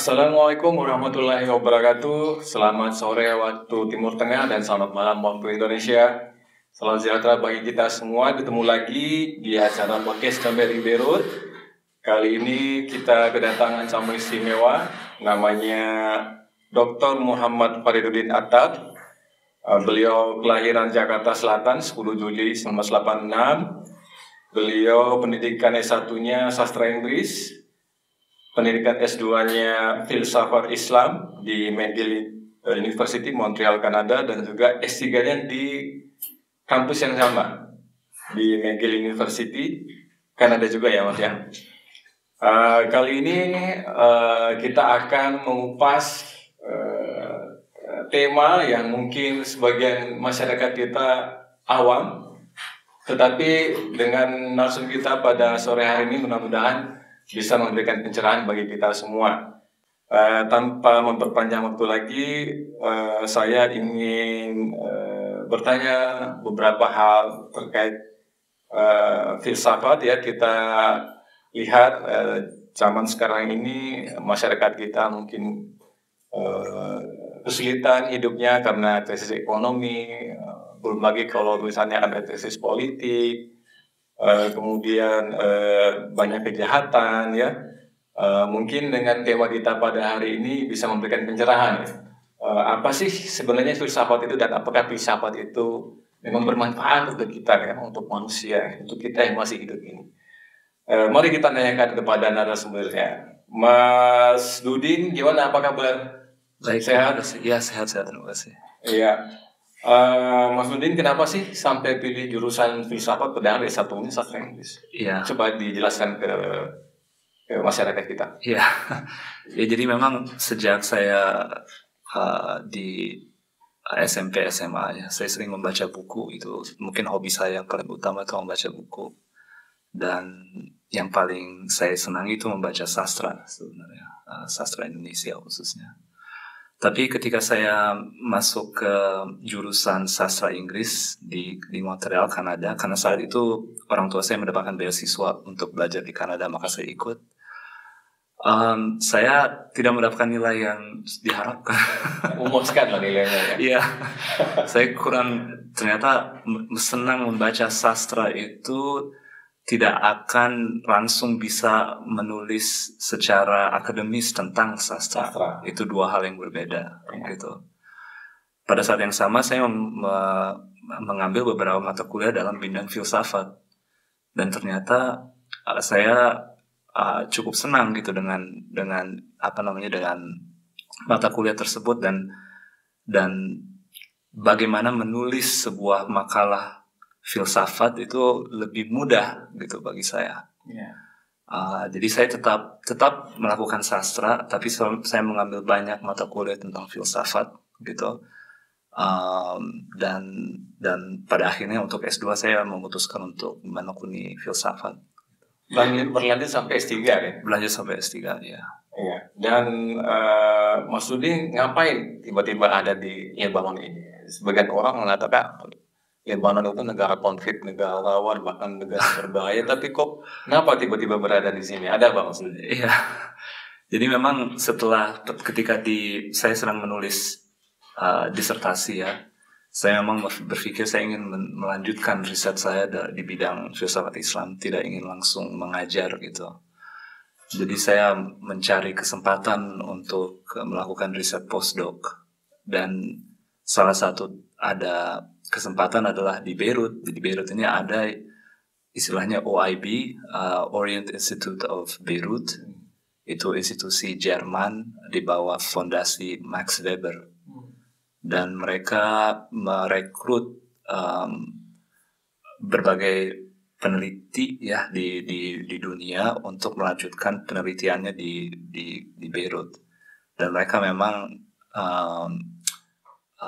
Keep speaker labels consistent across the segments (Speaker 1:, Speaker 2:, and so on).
Speaker 1: Assalamualaikum warahmatullahi wabarakatuh. Selamat sore waktu Timur Tengah dan selamat malam waktu Indonesia. Salam sejahtera bagi kita semua. Ketemu lagi di acara podcast KBRI Beirut. Kali ini kita kedatangan tamu istimewa, namanya Dr. Muhammad Faridudin Attab. Beliau kelahiran Jakarta Selatan 10 Juli 1986. Beliau pendidikan S1-nya sastra Inggris, pendidikan S2-nya filsafat Islam di McGill University, Montreal, Kanada, dan juga S3-nya di kampus yang sama, di McGill University, Kanada juga ya Mas ya. Kali ini kita akan mengupas tema yang mungkin sebagian masyarakat kita awam, tetapi dengan narsum kita pada sore hari ini mudah-mudahan bisa memberikan pencerahan bagi kita semua. Tanpa memperpanjang waktu lagi, saya ingin bertanya beberapa hal terkait filsafat ya. Kita lihat zaman sekarang ini masyarakat kita mungkin kesulitan hidupnya karena krisis ekonomi, belum lagi kalau misalnya ada krisis politik. Kemudian banyak kejahatan ya. Mungkin dengan tema kita pada hari ini bisa memberikan pencerahan ya. Apa sih sebenarnya filsafat itu dan apakah filsafat itu memang bermanfaat untuk kita ya, untuk manusia, untuk kita yang masih hidup ini. Mari kita tanyakan kepada narasumbernya. Mas Dudin, gimana, apa kabar?
Speaker 2: Baik,
Speaker 1: sehat?
Speaker 2: Ya, sehat-sehat, terima kasih.
Speaker 1: Iya. Mas Nudin, kenapa sih sampai pilih jurusan filsafat padahal S1-nya sastra Inggris?
Speaker 2: Iya.
Speaker 1: Coba dijelaskan ke masyarakat kita.
Speaker 2: Iya. Ya, jadi memang sejak saya di SMP, SMA ya, saya sering membaca buku. Itu mungkin hobi saya yang paling utama itu membaca buku. Dan yang paling saya senangi itu membaca sastra sebenarnya, sastra Indonesia khususnya. Tapi ketika saya masuk ke jurusan sastra Inggris di Montreal, Kanada, karena saat itu orang tua saya mendapatkan beasiswa untuk belajar di Kanada, maka saya ikut. Saya tidak mendapatkan nilai yang diharapkan.
Speaker 1: Memuaskan lah nilainya ya.
Speaker 2: Iya, saya ternyata senang membaca sastra itu tidak akan langsung bisa menulis secara akademis tentang sastra. Itu dua hal yang berbeda gitu. Pada saat yang sama saya mengambil beberapa mata kuliah dalam bidang filsafat, dan ternyata saya cukup senang gitu dengan mata kuliah tersebut dan bagaimana menulis sebuah makalah filsafat itu lebih mudah gitu bagi saya.
Speaker 1: Yeah.
Speaker 2: Jadi saya tetap melakukan sastra, tapi saya mengambil banyak mata kuliah tentang filsafat gitu. Dan pada akhirnya untuk S2 saya memutuskan untuk menekuni filsafat.
Speaker 1: Berlanjut sampai S3 ya?
Speaker 2: Berlanjut sampai S3 ya.
Speaker 1: Iya. Dan Mas Rudi ngapain tiba-tiba ada di Lebanon ini? Sebagian orang mengatakan Lebanon itu negara konflik, negara rawan, bahkan negara berbahaya. Tapi kok kenapa tiba-tiba berada di sini? Ada Bang Sudi?
Speaker 2: Iya. Jadi memang ketika saya sedang menulis disertasi ya, saya memang berpikir saya ingin melanjutkan riset saya di bidang filsafat Islam, tidak ingin langsung mengajar gitu. Jadi saya mencari kesempatan untuk melakukan riset postdoc, dan salah satu ada kesempatan adalah di Beirut. Di Beirut ini ada istilahnya OIB, Orient Institute of Beirut. Itu institusi Jerman di bawah fondasi Max Weber. Dan mereka merekrut berbagai peneliti ya di dunia untuk melanjutkan penelitiannya di Beirut. Dan mereka memang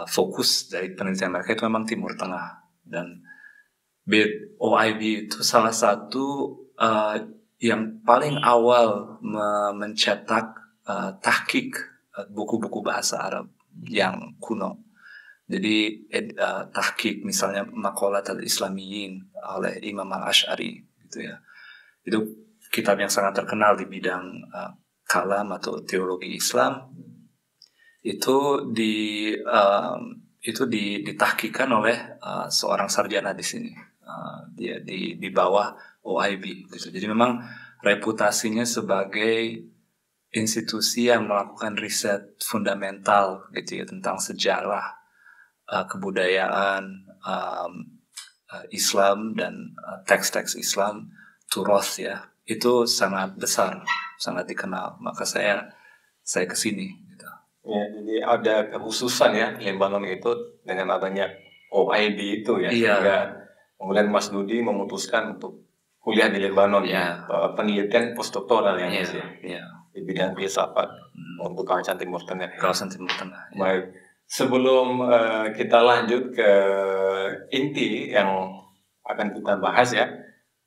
Speaker 2: fokus dari penelitian mereka itu memang Timur Tengah, dan OIB itu salah satu yang paling awal mencetak tahqiq buku-buku bahasa Arab yang kuno. Jadi tahqiq misalnya Maqalat al-Islamiyyin oleh Imam al-Ash'ari gitu ya. Itu kitab yang sangat terkenal di bidang kalam atau teologi Islam itu ditahkikan oleh seorang sarjana di sini. Dia di bawah OIB gitu. Jadi memang reputasinya sebagai institusi yang melakukan riset fundamental gitu ya tentang sejarah, kebudayaan Islam dan teks-teks Islam, turos ya, itu sangat besar, sangat dikenal. Maka saya kesini gitu.
Speaker 1: Ya, jadi ada kekhususan ya Lebanon itu dengan adanya OIB itu ya,
Speaker 2: Iya.
Speaker 1: sehingga kemudian Mas Dudi memutuskan untuk kuliah di Lebanon ya, penelitian postdoktoral ya, Mas,
Speaker 2: Iya.
Speaker 1: di bidang filsafat untuk kawasan Timur Tengah.
Speaker 2: Kawasan Timur Tengah. Ya.
Speaker 1: Baik, sebelum kita lanjut ke inti yang akan kita bahas ya,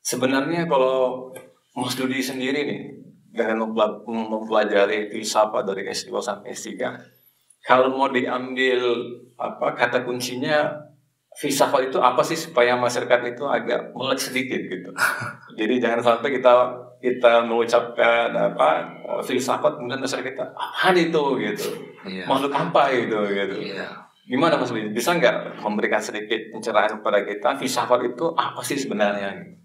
Speaker 1: sebenarnya kalau Mas Dudi sendiri nih dengan mempelajari filsafat dari S2 sampai S3, kalau mau diambil kata kuncinya filsafat itu apa sih supaya masyarakat itu agak melek sedikit gitu. Jadi jangan sampai kita mengucapkan filsafat kemudian masyarakat kita apaan itu gitu.
Speaker 2: Iya.
Speaker 1: Makhluk apa gitu.
Speaker 2: Iya.
Speaker 1: Gimana Mas Dudi? Bisa nggak memberikan sedikit pencerahan kepada kita filsafat itu apa sih sebenarnya?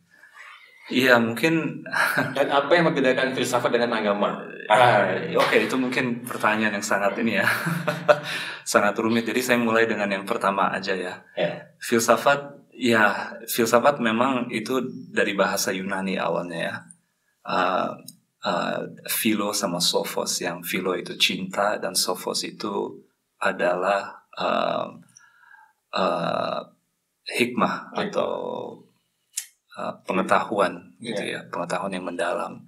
Speaker 2: Iya, mungkin.
Speaker 1: Dan apa yang membedakan filsafat dengan agama?
Speaker 2: Oke, itu mungkin pertanyaan yang sangat ini ya, sangat rumit. Jadi saya mulai dengan yang pertama aja ya. Filsafat memang itu dari bahasa Yunani awalnya ya. Philo sama sophos, yang philo itu cinta dan sophos itu adalah hikmah atau pengetahuan gitu ya, pengetahuan yang mendalam.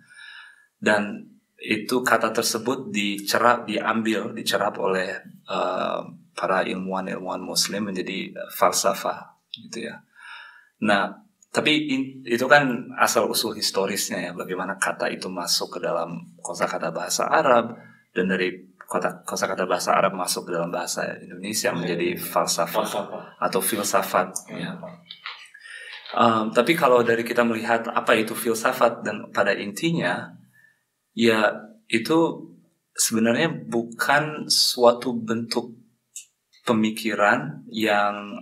Speaker 2: Dan itu kata tersebut dicerap oleh para ilmuwan Muslim menjadi falsafah gitu ya. Nah, tapi itu kan asal usul historisnya ya, bagaimana kata itu masuk ke dalam kosakata bahasa Arab dan dari kosakata bahasa Arab masuk ke dalam bahasa Indonesia menjadi falsafah atau filsafat ya. Tapi kalau dari kita melihat apa itu filsafat, dan pada intinya ya itu sebenarnya bukan suatu bentuk pemikiran yang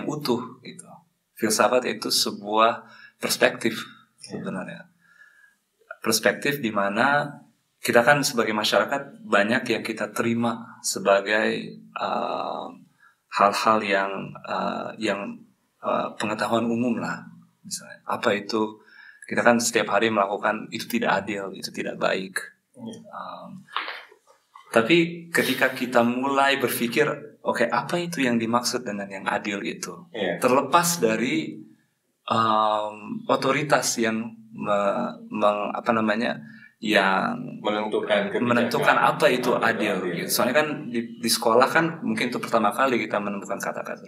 Speaker 2: utuh gitu. Filsafat itu sebuah perspektif sebenarnya. Perspektif di mana kita kan sebagai masyarakat banyak yang kita terima sebagai hal-hal yang pengetahuan umum lah, misalnya apa itu, kita kan setiap hari melakukan itu tidak adil, itu tidak baik. Tapi ketika kita mulai berpikir, oke, apa itu yang dimaksud dengan yang adil itu, terlepas dari otoritas yang yang menentukan apa itu adil. Gitu. Soalnya kan di sekolah kan mungkin itu pertama kali kita menemukan kata-kata.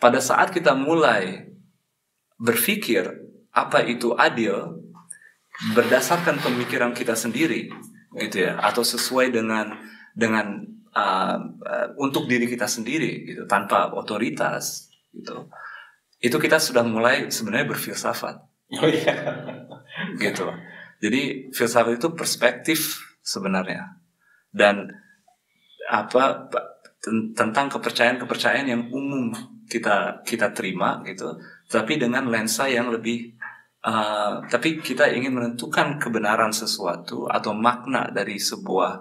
Speaker 2: Pada saat kita mulai berpikir apa itu adil berdasarkan pemikiran kita sendiri, gitu ya, atau sesuai dengan untuk diri kita sendiri, gitu, tanpa otoritas, gitu. Itu kita sudah mulai sebenarnya berfilsafat. Gitu. Jadi filsafat itu perspektif sebenarnya, dan tentang kepercayaan yang umum kita terima gitu, tapi dengan lensa yang lebih tapi kita ingin menentukan kebenaran sesuatu atau makna dari sebuah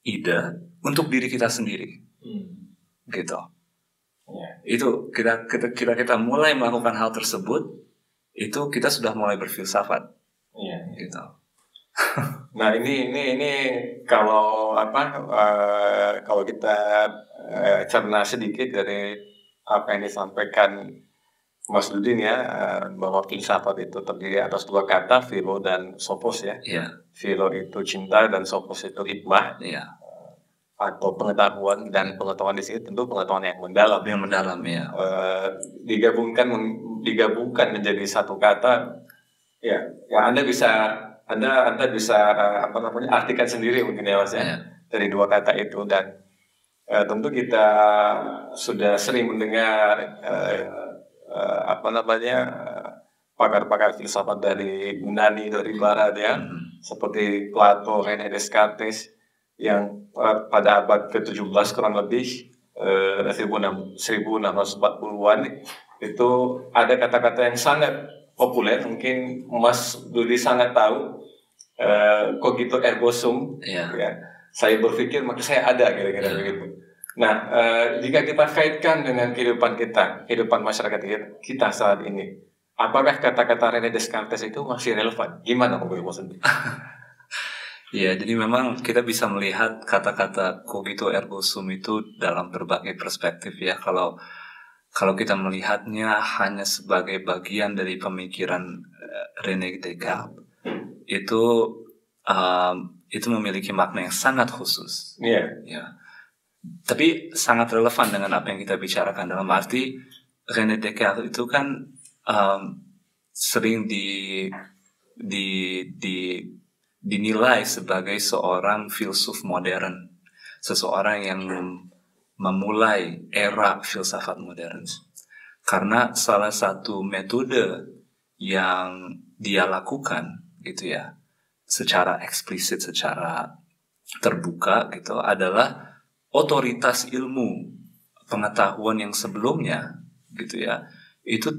Speaker 2: ide untuk diri kita sendiri, gitu. Itu kita mulai melakukan hal tersebut, itu kita sudah mulai berfilsafat. Gitu.
Speaker 1: Nah ini kalau kalau kita cerna sedikit dari apa yang disampaikan Mas Dudin ya, bahwa filsafat itu terdiri atas dua kata, philo dan sophos ya. Philo itu cinta dan sophos itu hikmah. Atau pengetahuan, dan pengetahuan di sini tentu pengetahuan yang mendalam.
Speaker 2: Ya.
Speaker 1: Digabungkan menjadi satu kata. Ya, Anda bisa artikan sendiri mungkin ya Mas ya, dari dua kata itu. Dan tentu kita sudah sering mendengar pakar-pakar filsafat dari Yunani, dari Barat ya, seperti Plato, Rene Descartes yang pada abad ke-17 kurang lebih 1640-an itu ada kata-kata yang sangat populer, mungkin Mas Dudi sangat tahu, cogito ergo sum.
Speaker 2: Ya.
Speaker 1: Ya. Saya berpikir maka saya ada, kira-kira begitu. Nah, jika kita kaitkan dengan kehidupan kita, kehidupan masyarakat kita saat ini, apakah kata-kata Rene Descartes itu masih relevan? Gimana menurut Mas Dudi?
Speaker 2: Ya, jadi memang kita bisa melihat kata-kata cogito ergo sum itu dalam berbagai perspektif ya. Kalau kita melihatnya hanya sebagai bagian dari pemikiran René Descartes, itu memiliki makna yang sangat khusus.
Speaker 1: Iya.
Speaker 2: Ya. Tapi sangat relevan dengan apa yang kita bicarakan, dalam arti René Descartes itu kan sering dinilai sebagai seorang filsuf modern, seseorang yang memulai era filsafat modern, karena salah satu metode yang dia lakukan gitu ya, secara eksplisit, secara terbuka gitu, adalah otoritas ilmu pengetahuan yang sebelumnya gitu ya, itu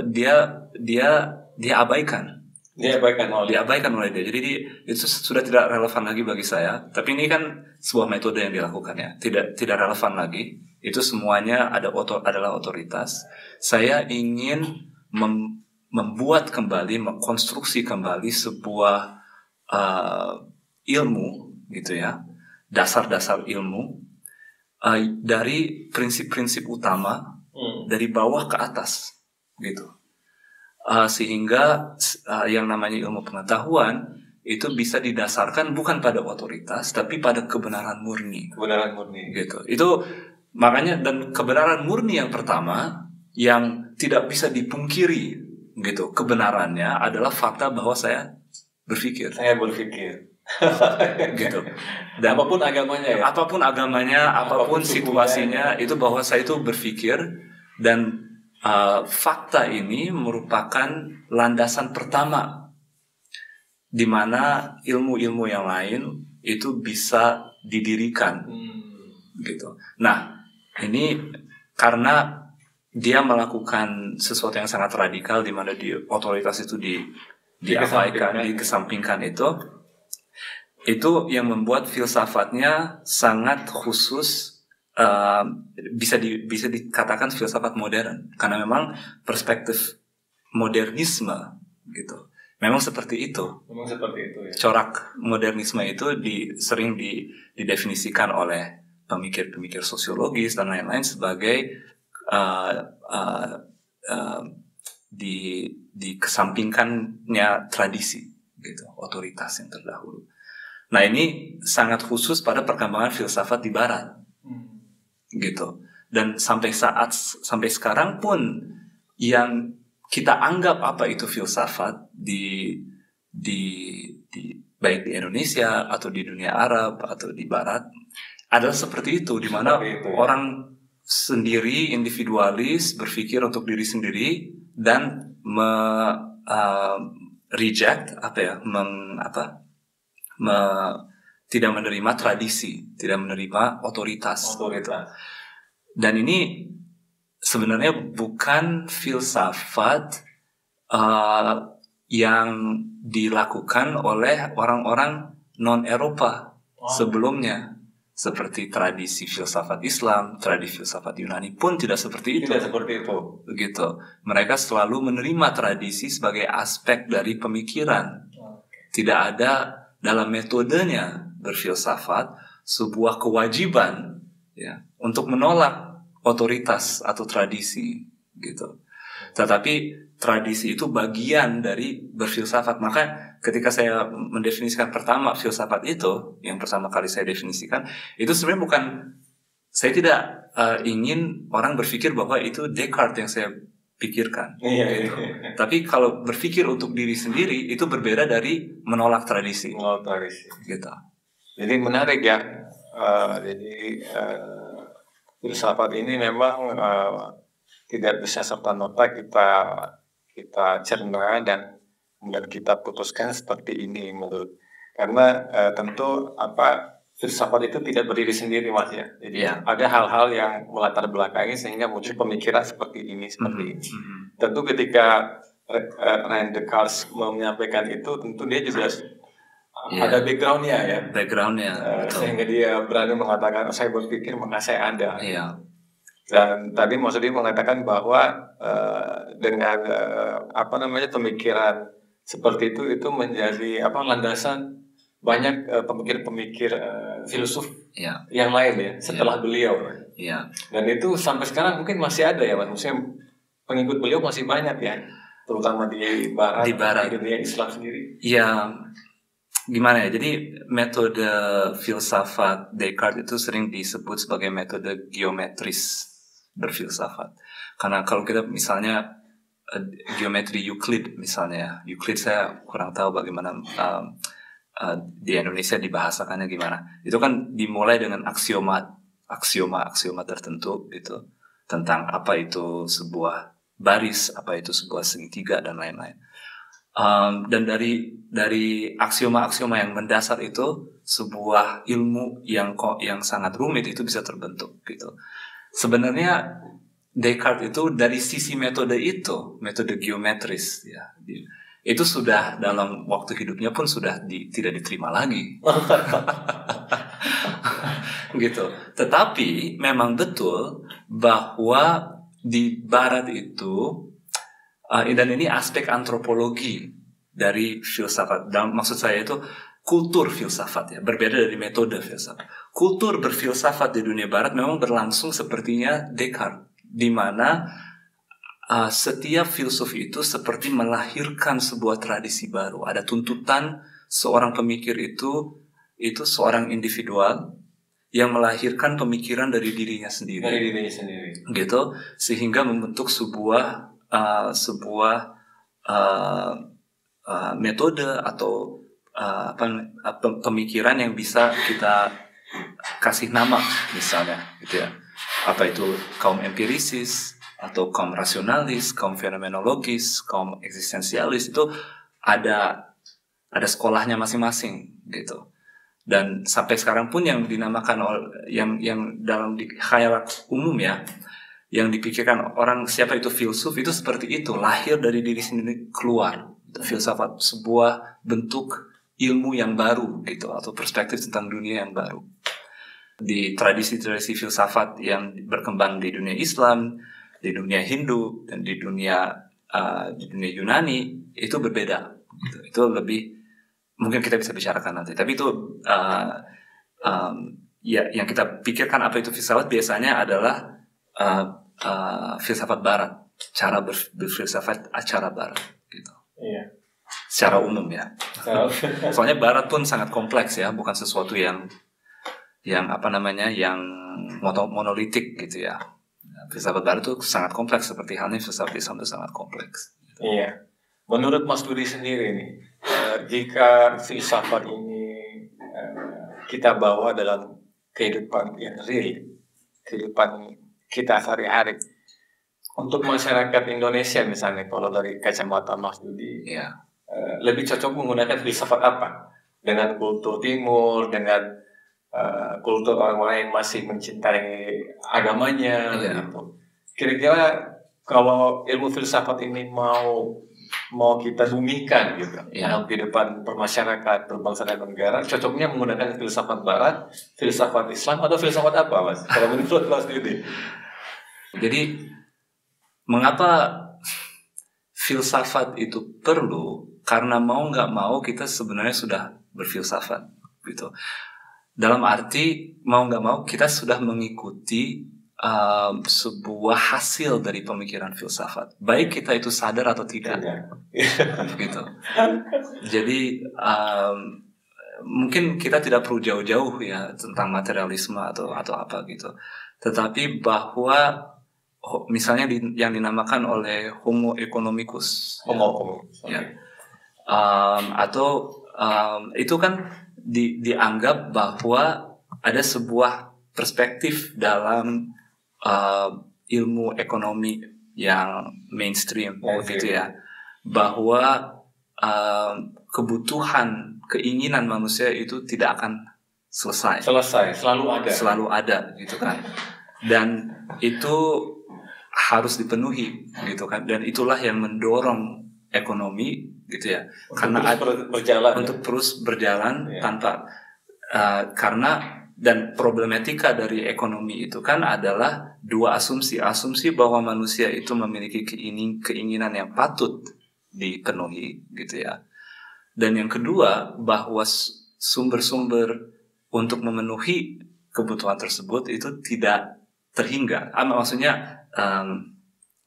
Speaker 2: dia abaikan. Diabaikan oleh dia. Jadi itu sudah tidak relevan lagi bagi saya. Tapi ini kan sebuah metode yang dilakukan ya. Tidak relevan lagi. Itu semuanya adalah otoritas. Saya ingin membuat kembali, mengkonstruksi kembali sebuah ilmu gitu ya. Dasar-dasar ilmu dari prinsip-prinsip utama dari bawah ke atas gitu. Sehingga yang namanya ilmu pengetahuan itu bisa didasarkan bukan pada otoritas tapi pada kebenaran murni. Gitu. Itu makanya, dan kebenaran murni yang pertama yang tidak bisa dipungkiri gitu, kebenarannya adalah fakta bahwa saya berpikir. Gitu. Dan
Speaker 1: apapun agamanya ya.
Speaker 2: Apapun situasinya, itu bahwa saya itu berpikir, dan fakta ini merupakan landasan pertama di mana ilmu-ilmu yang lain itu bisa didirikan, gitu. Nah, ini karena dia melakukan sesuatu yang sangat radikal, di mana otoritas itu dikesampingkan itu yang membuat filsafatnya sangat khusus. Bisa dikatakan filsafat modern, karena memang perspektif modernisme gitu memang seperti itu ya. Corak modernisme itu sering didefinisikan oleh pemikir-pemikir sosiologis dan lain-lain sebagai dikesampingkannya tradisi gitu, otoritas yang terdahulu. Nah, ini sangat khusus pada perkembangan filsafat di barat. Gitu. Dan sampai sekarang pun yang kita anggap apa itu filsafat di baik di Indonesia atau di dunia Arab atau di barat adalah seperti itu, di mana orang sendiri, individualis, berpikir untuk diri sendiri dan reject tidak menerima tradisi, tidak menerima otoritas. Gitu. Dan ini sebenarnya bukan filsafat yang dilakukan oleh orang-orang non-Eropa sebelumnya, seperti tradisi filsafat Islam, tradisi filsafat Yunani pun tidak seperti itu. Begitu. Mereka selalu menerima tradisi sebagai aspek dari pemikiran. Tidak ada dalam metodenya berfilsafat sebuah kewajiban ya untuk menolak otoritas atau tradisi gitu. Tetapi tradisi itu bagian dari berfilsafat. Maka ketika saya mendefinisikan pertama filsafat itu, yang pertama kali saya definisikan, itu sebenarnya bukan, saya tidak ingin orang berpikir bahwa itu Descartes yang saya pikirkan. Gitu. Tapi kalau berpikir untuk diri sendiri itu berbeda dari menolak tradisi. Gitu.
Speaker 1: Jadi menarik ya. Filsafat ini memang tidak bisa serta-merta kita cerna dan kemudian kita putuskan seperti ini menurut. Karena tentu filsafat itu tidak berdiri sendiri, Mas ya. Jadi ada hal-hal yang melatar belakangi sehingga muncul pemikiran seperti ini. Tentu ketika René Descartes menyampaikan itu, tentu dia juga ada backgroundnya ya. Sehingga dia berani mengatakan saya berpikir maka saya ada. Dan tadi Mas Udi mengatakan bahwa dengan pemikiran seperti itu menjadi landasan banyak pemikir-pemikir filsuf yang lain ya setelah beliau. Dan itu sampai sekarang mungkin masih ada ya, Mas. Maksudnya pengikut beliau masih banyak ya, terutama di Barat. Di dunia Islam sendiri.
Speaker 2: Ya, gimana ya? Jadi metode filsafat Descartes itu sering disebut sebagai metode geometris berfilsafat. Karena kalau kita misalnya geometri Euclid misalnya, Euclid saya kurang tahu bagaimana di Indonesia dibahasakannya gimana. Itu kan dimulai dengan aksioma tertentu gitu, tentang apa itu sebuah baris, apa itu sebuah segitiga dan lain-lain. Dan dari aksioma-aksioma yang mendasar itu sebuah ilmu yang sangat rumit itu bisa terbentuk gitu. Sebenarnya Descartes itu dari sisi metode geometris ya, itu sudah dalam waktu hidupnya pun sudah tidak diterima lagi. Gitu. Tetapi memang betul bahwa di Barat itu dan ini aspek antropologi dari filsafat. Dan maksud saya itu kultur filsafat ya, berbeda dari metode filsafat. Kultur berfilsafat di dunia Barat memang berlangsung sepertinya Descartes, di mana setiap filsuf itu seperti melahirkan sebuah tradisi baru. Ada tuntutan seorang pemikir itu seorang individual yang melahirkan pemikiran dari dirinya sendiri. Gitu, sehingga membentuk sebuah metode atau pemikiran yang bisa kita kasih nama misalnya gitu ya. Apa itu kaum empirisis atau kaum rasionalis, kaum fenomenologis, kaum eksistensialis, itu ada sekolahnya masing-masing gitu. Dan sampai sekarang pun yang dinamakan yang dalam khayal umum ya, yang dipikirkan orang siapa itu filsuf itu seperti itu, lahir dari diri sendiri keluar. Filsafat sebuah bentuk ilmu yang baru gitu, atau perspektif tentang dunia yang baru. Di tradisi-tradisi filsafat yang berkembang di dunia Islam, di dunia Hindu, dan di dunia Yunani itu berbeda. Gitu. Itu lebih mungkin kita bisa bicarakan nanti. Tapi itu yang kita pikirkan apa itu filsafat biasanya adalah filsafat Barat, cara berfilsafat acara Barat gitu.
Speaker 1: Iya.
Speaker 2: Secara umum ya. Soalnya Barat pun sangat kompleks ya, bukan sesuatu yang monolitik gitu ya. Filsafat Barat itu sangat kompleks, seperti halnya filsafat Islam itu sangat kompleks.
Speaker 1: Iya. Menurut Mas Budi sendiri nih, jika filsafat ini kita bawa dalam kehidupan yang real, kehidupan kita sehari-hari, untuk masyarakat Indonesia misalnya, kalau dari kacamata Mas Budi, lebih cocok menggunakan filsafat apa? Dengan kultur Timur, dengan kultur orang-orang yang masih mencintai agamanya, gitu. Kira-kira kalau ilmu filsafat ini mau kita bumikan gitu dalam kehidupan bermasyarakat, berbangsa dan negara, cocoknya menggunakan filsafat Barat, filsafat Islam, atau filsafat apa, Mas? Kalau menurut Mas Didi.
Speaker 2: Jadi mengapa filsafat itu perlu? Karena mau nggak mau kita sebenarnya sudah berfilsafat gitu. Dalam arti mau nggak mau kita sudah mengikuti sebuah hasil dari pemikiran filsafat, baik kita itu sadar atau tidak, gitu. Jadi mungkin kita tidak perlu jauh-jauh ya tentang materialisme atau apa gitu, tetapi bahwa misalnya yang dinamakan oleh Homo economicus, itu kan dianggap bahwa ada sebuah perspektif dalam ilmu ekonomi yang mainstream gitu ya, bahwa kebutuhan, keinginan manusia itu tidak akan selesai, selalu ada gitu kan, dan itu harus dipenuhi gitu kan, dan itulah yang mendorong ekonomi gitu ya, untuk terus berjalan tanpa karena. Dan problematika dari ekonomi itu kan adalah dua asumsi bahwa manusia itu memiliki keinginan yang patut dipenuhi gitu ya, dan yang kedua bahwa sumber-sumber untuk memenuhi kebutuhan tersebut itu tidak terhingga, maksudnya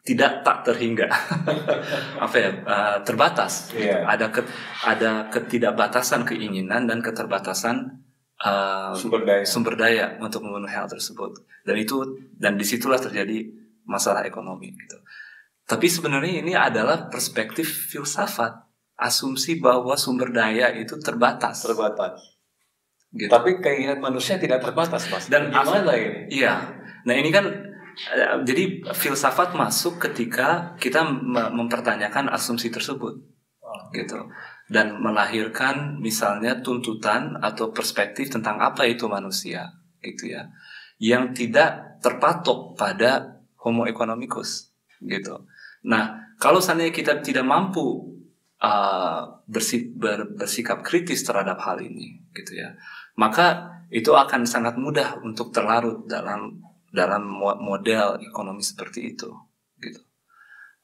Speaker 2: tidak tak terhingga terbatas gitu. Ada ketidakbatasan keinginan dan keterbatasan sumber daya untuk memenuhi hal tersebut, dan disitulah terjadi masalah ekonomi gitu. Tapi sebenarnya ini adalah perspektif filsafat, asumsi bahwa sumber daya itu terbatas.
Speaker 1: Gitu. Tapi keinginan manusia tidak terbatas, Mas.
Speaker 2: Dan
Speaker 1: gimana ini?
Speaker 2: Iya. Nah ini kan jadi filsafat masuk ketika kita mempertanyakan asumsi tersebut, gitu. Dan melahirkan misalnya tuntutan atau perspektif tentang apa itu manusia gitu ya, yang tidak terpatok pada homo economicus gitu. Nah kalau seandainya kita tidak mampu bersikap kritis terhadap hal ini gitu ya, maka itu akan sangat mudah untuk terlarut dalam model ekonomi seperti itu gitu.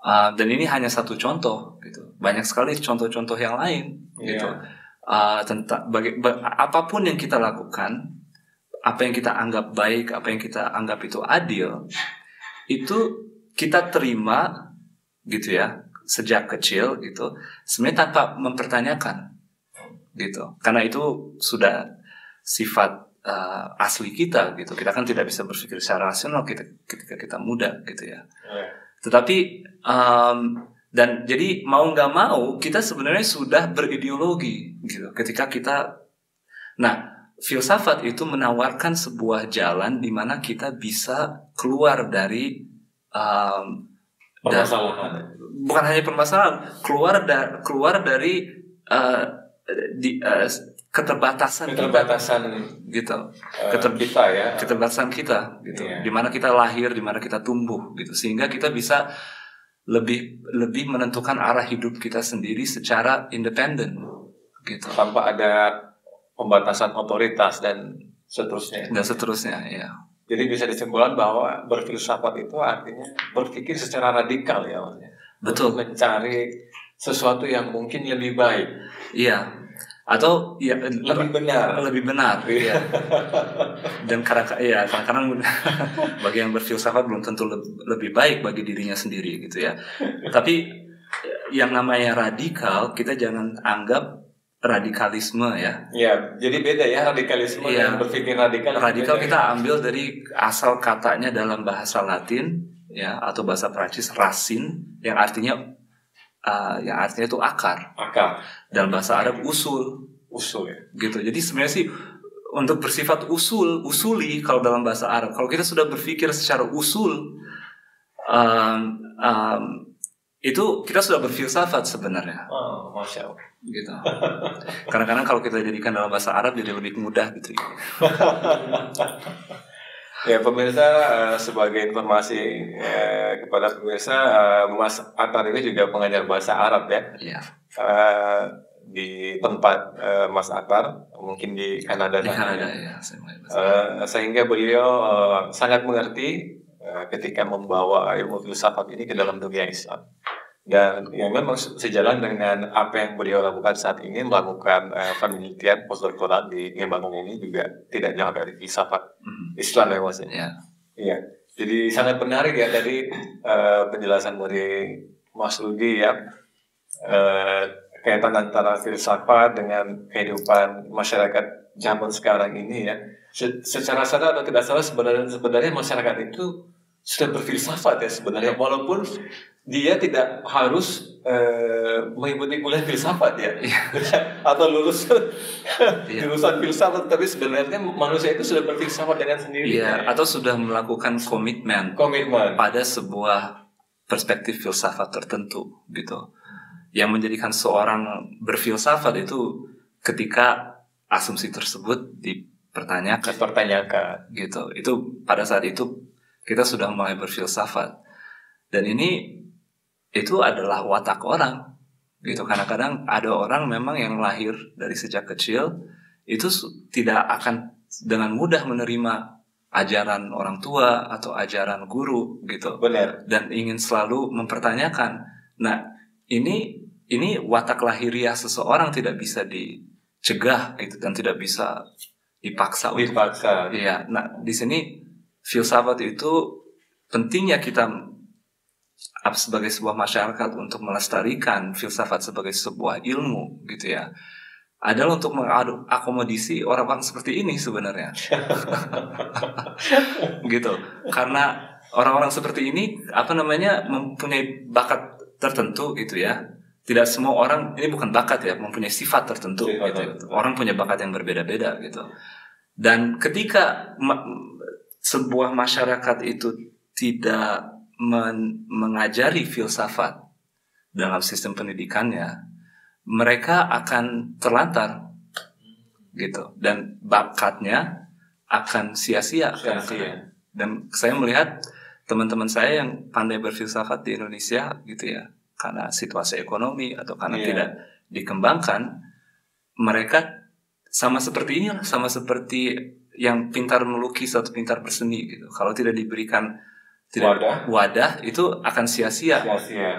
Speaker 2: Dan ini hanya satu contoh gitu. Banyak sekali contoh-contoh yang lain gitu. Tentang apapun yang kita lakukan, apa yang kita anggap baik, apa yang kita anggap itu adil, itu kita terima gitu ya sejak kecil gitu, sebenarnya tanpa mempertanyakan gitu. Karena itu sudah sifat asli kita gitu. Kita kan tidak bisa berpikir secara rasional ketika kita muda gitu ya. Tetapi dan jadi mau nggak mau kita sebenarnya sudah berideologi gitu ketika kita. Nah filsafat itu menawarkan sebuah jalan di mana kita bisa keluar dari
Speaker 1: permasalahan.
Speaker 2: Bukan hanya permasalahan, keluar dari keterbatasan gitu, keterbatasan kita gitu, di mana kita lahir, di mana kita tumbuh gitu, sehingga kita bisa lebih menentukan arah hidup kita sendiri secara independen gitu,
Speaker 1: tanpa ada pembatasan otoritas dan seterusnya
Speaker 2: ya.
Speaker 1: Jadi bisa disimpulkan bahwa berfilsafat itu artinya berpikir secara radikal ya,
Speaker 2: betul,
Speaker 1: mencari sesuatu yang mungkin lebih baik,
Speaker 2: atau ya
Speaker 1: lebih benar
Speaker 2: ya. Dan kadang-kadang bagi yang berfilsafat belum tentu lebih baik bagi dirinya sendiri gitu ya. Tapi yang namanya radikal, kita jangan anggap radikalisme ya.
Speaker 1: Jadi beda ya radikalisme dan berpikir radikal.
Speaker 2: Radikal kita ambil dari asal katanya dalam bahasa Latin ya, atau bahasa Prancis racine, yang artinya itu akar. Dalam bahasa Arab usul
Speaker 1: ya.
Speaker 2: Gitu. Jadi sebenarnya sih untuk bersifat usuli kalau dalam bahasa Arab. Kalau kita sudah berpikir secara usul, itu kita sudah berfilsafat sebenarnya.
Speaker 1: Masya Allah.
Speaker 2: Gitu. Kadang-kadang kalau kita jadikan dalam bahasa Arab jadi lebih mudah gitu.
Speaker 1: Ya pemirsa, sebagai informasi kepada pemirsa, Mas Akbar ini juga pengajar bahasa Arab ya.
Speaker 2: Iya.
Speaker 1: Di tempat Mas Akbar, mungkin di Kanada.
Speaker 2: Di Kanada ya.
Speaker 1: Sehingga beliau sangat mengerti ketika membawa ilmu filsafat ini ke dalam dunia Islam. Dan yang memang sejalan dengan apa yang beliau lakukan saat ini, melakukan penelitian postdoktoral di Lebanon ini juga tidak jauh dari filsafat Islam ya Mas. Iya. Jadi sangat menarik ya tadi penjelasan dari Mas Rudi ya, kaitan antara filsafat dengan kehidupan masyarakat zaman sekarang ini ya. Secara sadar atau tidak sadar sebenarnya masyarakat itu sudah berfilsafat ya sebenarnya, walaupun dia tidak harus mengikuti kuliah filsafat ya, atau lulus jurusan filsafat, tapi sebenarnya manusia itu sudah berfilsafat dengan sendirinya.
Speaker 2: Atau sudah melakukan komitmen pada sebuah perspektif filsafat tertentu gitu. yang menjadikan seorang berfilsafat itu ketika asumsi tersebut dipertanyakan gitu. Itu pada saat itu kita sudah mulai berfilsafat. Dan itu adalah watak orang gitu. Kadang-kadang ada orang memang yang lahir dari sejak kecil itu tidak akan dengan mudah menerima ajaran orang tua atau ajaran guru gitu.
Speaker 1: Benar.
Speaker 2: Dan ingin selalu mempertanyakan. Nah, ini watak lahiriah seseorang tidak bisa dicegah gitu, dan tidak bisa dipaksa. Iya. Nah, di sini filsafat itu pentingnya kita sebagai sebuah masyarakat untuk melestarikan filsafat sebagai sebuah ilmu gitu ya, adalah untuk mengakomodisi orang-orang seperti ini sebenarnya. Gitu. Karena orang-orang seperti ini mempunyai bakat tertentu gitu ya. Tidak semua orang, ini bukan bakat ya, mempunyai sifat tertentu gitu. Orang punya bakat yang berbeda-beda gitu. Dan ketika sebuah masyarakat itu tidak mengajari filsafat dalam sistem pendidikannya, mereka akan terlantar gitu, dan bakatnya akan sia-sia. Dan saya melihat teman-teman saya yang pandai berfilsafat di Indonesia gitu ya, karena situasi ekonomi atau karena tidak dikembangkan, mereka sama seperti yang pintar melukis atau pintar berseni gitu. Kalau tidak diberikan wadah itu akan sia-sia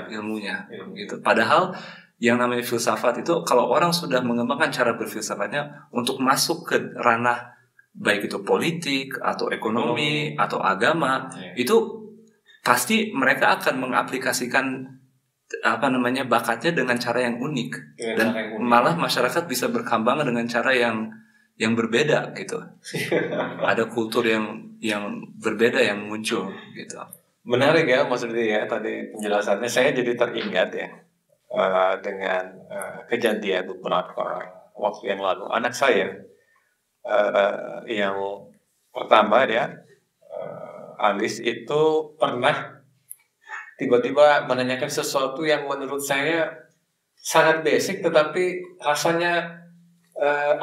Speaker 2: ilmunya gitu. Padahal yang namanya filsafat itu, kalau orang sudah mengembangkan cara berfilsafatnya untuk masuk ke ranah baik itu politik atau ekonomi atau agama, itu pasti mereka akan mengaplikasikan bakatnya dengan cara yang unik, dan malah masyarakat bisa berkembang dengan cara yang berbeda gitu. Ada kultur yang berbeda yang muncul gitu.
Speaker 1: Menarik ya maksudnya ya, tadi penjelasannya saya jadi teringat ya dengan kejadian beberapa waktu yang lalu. Anak saya yang pertama ya, Alis itu pernah tiba-tiba menanyakan sesuatu yang menurut saya sangat basic tetapi rasanya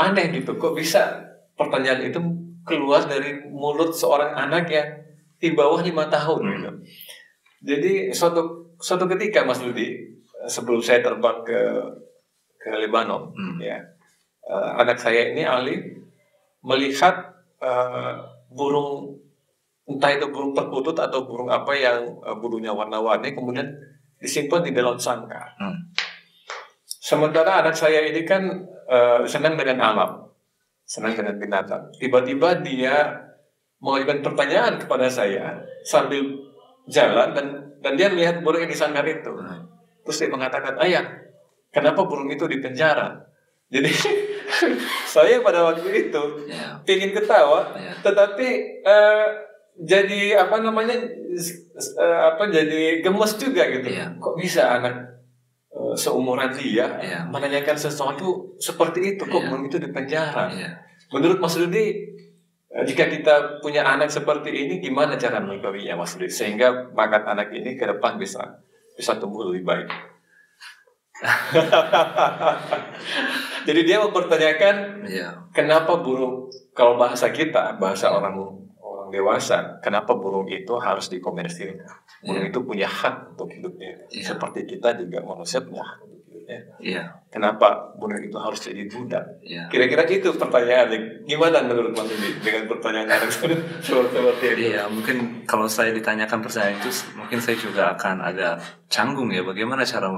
Speaker 1: aneh gitu. Kok bisa pertanyaan itu keluar dari mulut seorang anak yang di bawah 5 tahun gitu. Jadi suatu ketika Mas Ludi, sebelum saya terbang ke Lebanon ya, anak saya ini Ali melihat burung, entah itu burung perkutut atau burung apa yang bulunya warna-warni, kemudian disimpan di dalam sangkar. Sementara anak saya ini kan senang dengan alam, senang dengan binatang. Tiba-tiba dia mengajukan pertanyaan kepada saya sambil jalan, dan dia melihat burung yang di sangkar itu. Terus dia mengatakan, "Ayah, kenapa burung itu di penjara?" Jadi saya pada waktu itu ingin ketawa, tetapi jadi jadi gemes juga gitu. Kok bisa anak seumuran dia menanyakan sesuatu seperti itu? Kok burung itu di penjara? Menurut Mas Rudi, jika kita punya anak seperti ini, gimana cara menyikapinya Mas Rudi sehingga bakat anak ini ke depan bisa tumbuh lebih baik? Jadi dia mempertanyakan kenapa burung, kalau bahasa kita, bahasa orang dewasa, kenapa burung itu harus dikomersilkan? Burung itu punya hak untuk hidupnya, seperti kita juga manusia punya hak untuk hidupnya. Kenapa burung itu harus jadi budak? Kira-kira itu pertanyaannya. Gimana menurut Mas Indi dengan pertanyaan anak seperti itu?
Speaker 2: Iya, mungkin kalau saya ditanyakan pertanyaan itu, mungkin saya juga akan agak canggung ya. Bagaimana cara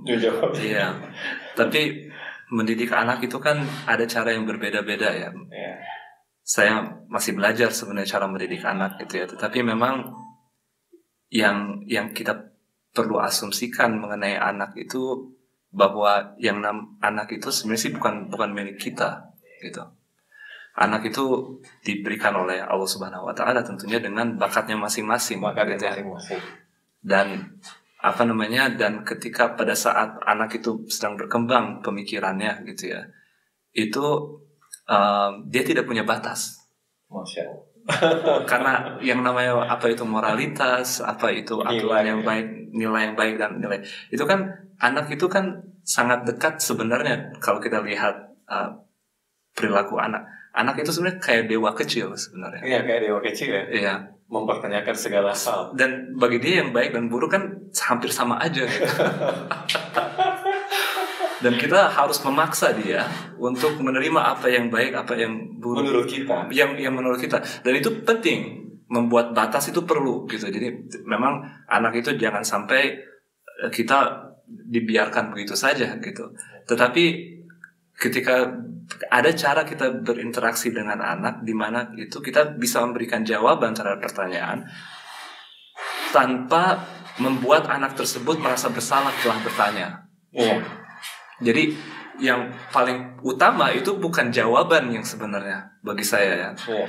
Speaker 1: jawab?
Speaker 2: Iya, tapi mendidik anak itu kan ada cara yang berbeda-beda ya. Saya masih belajar sebenarnya cara mendidik anak gitu ya. Tetapi memang yang kita perlu asumsikan mengenai anak itu, bahwa anak itu sebenarnya sih bukan milik kita gitu. Anak itu diberikan oleh Allah Subhanahu wa taala tentunya dengan bakatnya masing-masing. Dan dan ketika pada saat anak itu sedang berkembang pemikirannya gitu ya, itu dia tidak punya batas.
Speaker 1: Masya Allah.
Speaker 2: Karena yang namanya apa itu moralitas, apa itu aturan yang baik, nilai yang baik dan nilai itu kan anak itu kan sangat dekat sebenarnya kalau kita lihat perilaku anak itu sebenarnya kayak dewa kecil sebenarnya.
Speaker 1: Iya, kayak dewa kecil ya.
Speaker 2: Iya.
Speaker 1: Mempertanyakan segala hal.
Speaker 2: Dan bagi dia yang baik dan buruk kan hampir sama aja gitu. Dan kita harus memaksa dia untuk menerima apa yang baik, apa yang buruk
Speaker 1: menurut kita.
Speaker 2: Yang menurut kita. Dan itu penting, membuat batas itu perlu gitu. Jadi memang anak itu jangan sampai kita dibiarkan begitu saja gitu. Tetapi ketika ada cara kita berinteraksi dengan anak di mana itu kita bisa memberikan jawaban terhadap pertanyaan tanpa membuat anak tersebut merasa bersalah telah bertanya.
Speaker 1: Iya.
Speaker 2: Jadi yang paling utama itu bukan jawaban yang sebenarnya bagi saya ya.
Speaker 1: Iya.